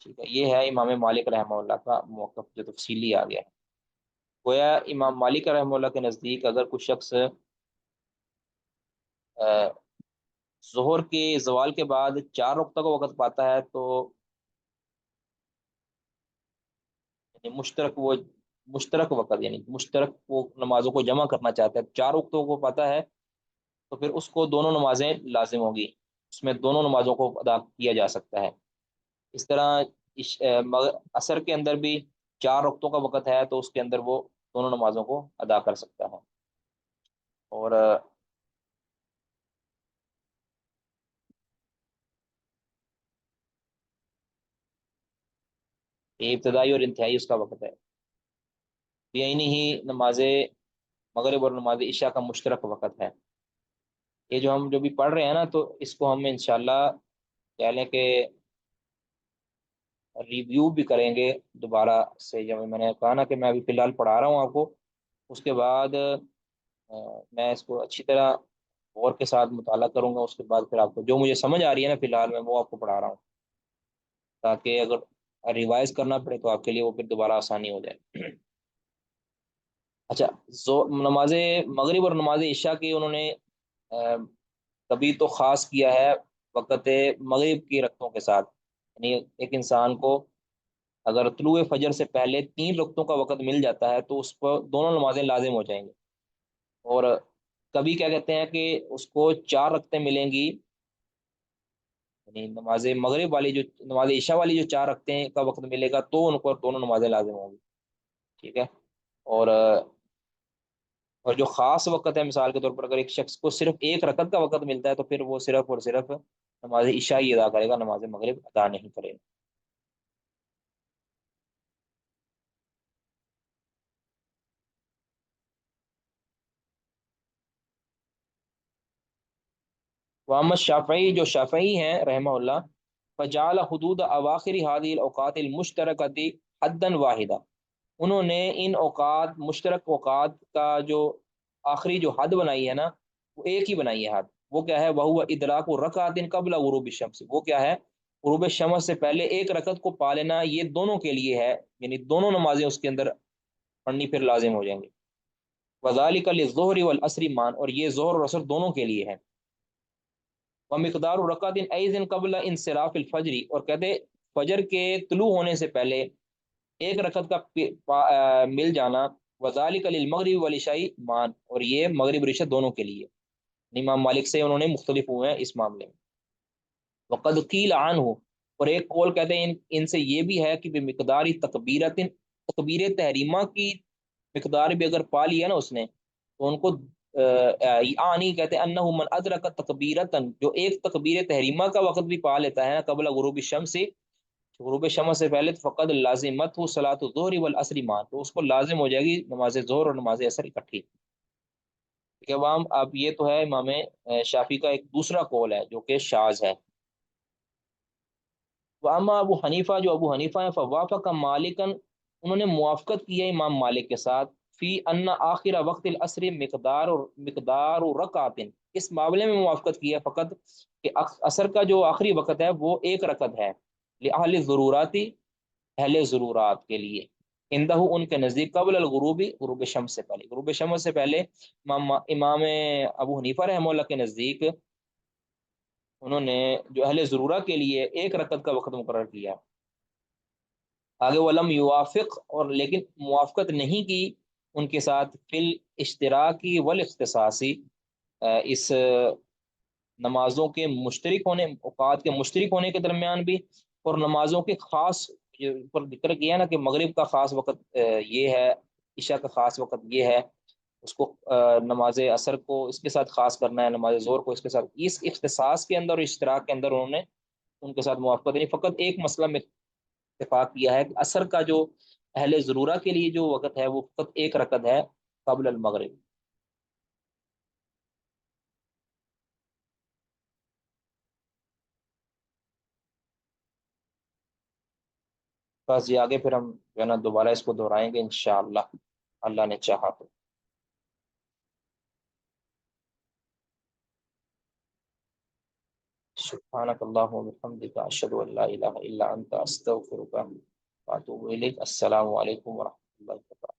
ٹھیک ہے، یہ ہے امام مالک رحمہ اللہ کا موقف جو تفصیلی آ گیا ہے. گویا امام مالک رحمہ اللہ کے نزدیک اگر کوئی شخص ظہر کے زوال کے بعد 4 رکعتوں کا وقت پاتا ہے تو یعنی مشترک وقت، یعنی مشترک وہ نمازوں کو جمع کرنا چاہتا ہے، 4 وقتوں کو پاتا ہے تو پھر اس کو دونوں نمازیں لازم ہوگی، اس میں دونوں نمازوں کو ادا کیا جا سکتا ہے. اس طرح عصر کے اندر بھی 4 رکعتوں کا وقت ہے تو اس کے اندر وہ دونوں نمازوں کو ادا کر سکتا ہے. اور یہ ابتدائی اور انتہائی اس کا وقت ہے. یعنی ہی نماز مغرب اور نماز عشاء کا مشترک وقت ہے. یہ جو ہم جو بھی پڑھ رہے ہیں نا تو اس کو ہم انشاءاللہ کہہ لیں کہ ریویو بھی کریں گے دوبارہ سے. جب میں نے کہا نا کہ میں ابھی فی الحال پڑھا رہا ہوں آپ کو، اس کے بعد میں اس کو اچھی طرح غور کے ساتھ مطالعہ کروں گا. اس کے بعد پھر آپ کو جو مجھے سمجھ آ رہی ہے نا فی الحال میں وہ آپ کو پڑھا رہا ہوں، تاکہ اگر ریوائز کرنا پڑے تو آپ کے لیے وہ پھر دوبارہ آسانی ہو جائے. اچھا، نماز مغرب اور نماز عشاء کی انہوں نے کبھی تو خاص کیا ہے وقت مغرب کی رکعتوں کے ساتھ، یعنی ایک انسان کو اگر طلوع فجر سے پہلے 3 رکعتوں کا وقت مل جاتا ہے تو اس پر دونوں نمازیں لازم ہو جائیں گی. اور کبھی کیا کہتے ہیں کہ اس کو 4 رکعتیں ملیں گی، یعنی نماز مغرب والی جو نماز عشاء والی جو 4 رکعتیں کا وقت ملے گا تو ان کو دونوں نمازیں لازم ہوں گی. ٹھیک ہے. اور جو خاص وقت ہے، مثال کے طور پر اگر ایک شخص کو صرف 1 رکعت کا وقت ملتا ہے تو پھر وہ صرف اور صرف نماز عشاء ہی ادا کرے گا، نماز مغرب ادا نہیں کرے گا. محمد شافعی، جو شافعی ہیں رحمہ اللہ، فجعل حدود اواخر هذه الاوقات المشترکۃ حدا واحدہ، انہوں نے ان اوقات مشترک اوقات کا جو آخری جو حد بنائی ہے نا وہ ایک ہی بنائی ہے حد. وہ کیا ہے؟ وہ ادراک رکعت قبل غروب الشمس، وہ کیا ہے؟ غروب شمس سے پہلے 1 رکعت کو پا لینا. یہ دونوں کے لیے ہے، یعنی دونوں نمازیں اس کے اندر پڑھنی پھر لازم ہو جائیں گی. وذالک للظہر والعصر معا، اور یہ ظہر اور عصر دونوں کے لیے ہے. ومقدار رکعت ایضا قبل انصراف الفجر، اور کہتے فجر کے طلوع ہونے سے پہلے 1 رکعت کا مل جانا. وذالک للمغرب والعشاء معا، اور یہ مغرب اور عشاء دونوں کے لیے. امام مالک سے انہوں نے مختلف ہوئے ہیں اس معاملے میں. وقد قیل عنہ، اور ایک قول کہتے ہیں ان سے یہ بھی ہے کہ بمقدار تکبیرت، تکبیر تحریمہ کی مقدار بھی اگر پا لیا نا اس نے تو ان کو آنی کہتے ہیں انہ من ادرک تکبیرتن، جو ایک تکبیر تحریمہ کا وقت بھی پا لیتا ہے نا قبل غروب الشمس سے، غروب شمس سے پہلے، تو فقد لازمت ہو صلاۃ الظہر والعصر معا، تو اس کو لازم ہو جائے گی نماز ظہر اور نماز عصر اکٹھی. ٹھیک ہے عوام، اب یہ تو ہے امام شافی کا ایک دوسرا قول ہے جو کہ شاذ ہے. واما ابو حنیفہ، جو ابو حنیفہ ہیں، فوافق مالکن، انہوں نے موافقت کی ہے امام مالک کے ساتھ، فی ان آخر وقت العصر مقدار رکعت، اس معاملے میں موافقت کی ہے فقط کہ عصر کا جو آخری وقت ہے وہ 1 رکعت ہے. لأہل ضروراتی، اہل ضرورات کے لیے، اندہ ان کے نزدیک قبل الغروب، غروب شمس سے پہلے، غروب شمس سے پہلے امام ابو حنیفہ رحمہ اللہ کے نزدیک انہوں نے جو اہل ضرورہ کے لیے 1 رکعت کا وقت مقرر کیا. آگے ولم یوافق، اور لیکن موافقت نہیں کی ان کے ساتھ فی الاشتراکی والاختصاصی، اس نمازوں کے مشترک ہونے، اوقات کے مشترک ہونے کے درمیان بھی، اور نمازوں کے خاص، پر ذکر کیا نا کہ مغرب کا خاص وقت یہ ہے، عشاء کا خاص وقت یہ ہے، اس کو نماز عصر کو اس کے ساتھ خاص کرنا ہے، نماز ظہر کو اس کے ساتھ، اس اختصاص کے اندر اور اشتراک کے اندر انہوں نے ان کے ساتھ موافقت نہیں، فقط ایک مسئلہ میں اتفاق کیا ہے کہ عصر کا جو اہل ضرورہ کے لیے جو وقت ہے وہ فقط ایک رکعت ہے قبل المغرب۔ بس یہ آگے پھر ہم جو ہے نا دوبارہ اس کو دہرائیں گے انشاءاللہ، اللہ نے چاہا تو۔ سبحانک اللہم وبحمدک، اشہد ان لا الہ الا انت، استغفرک واتوب الیک۔ السلام علیکم ورحمۃ اللہ وبرکاتہ۔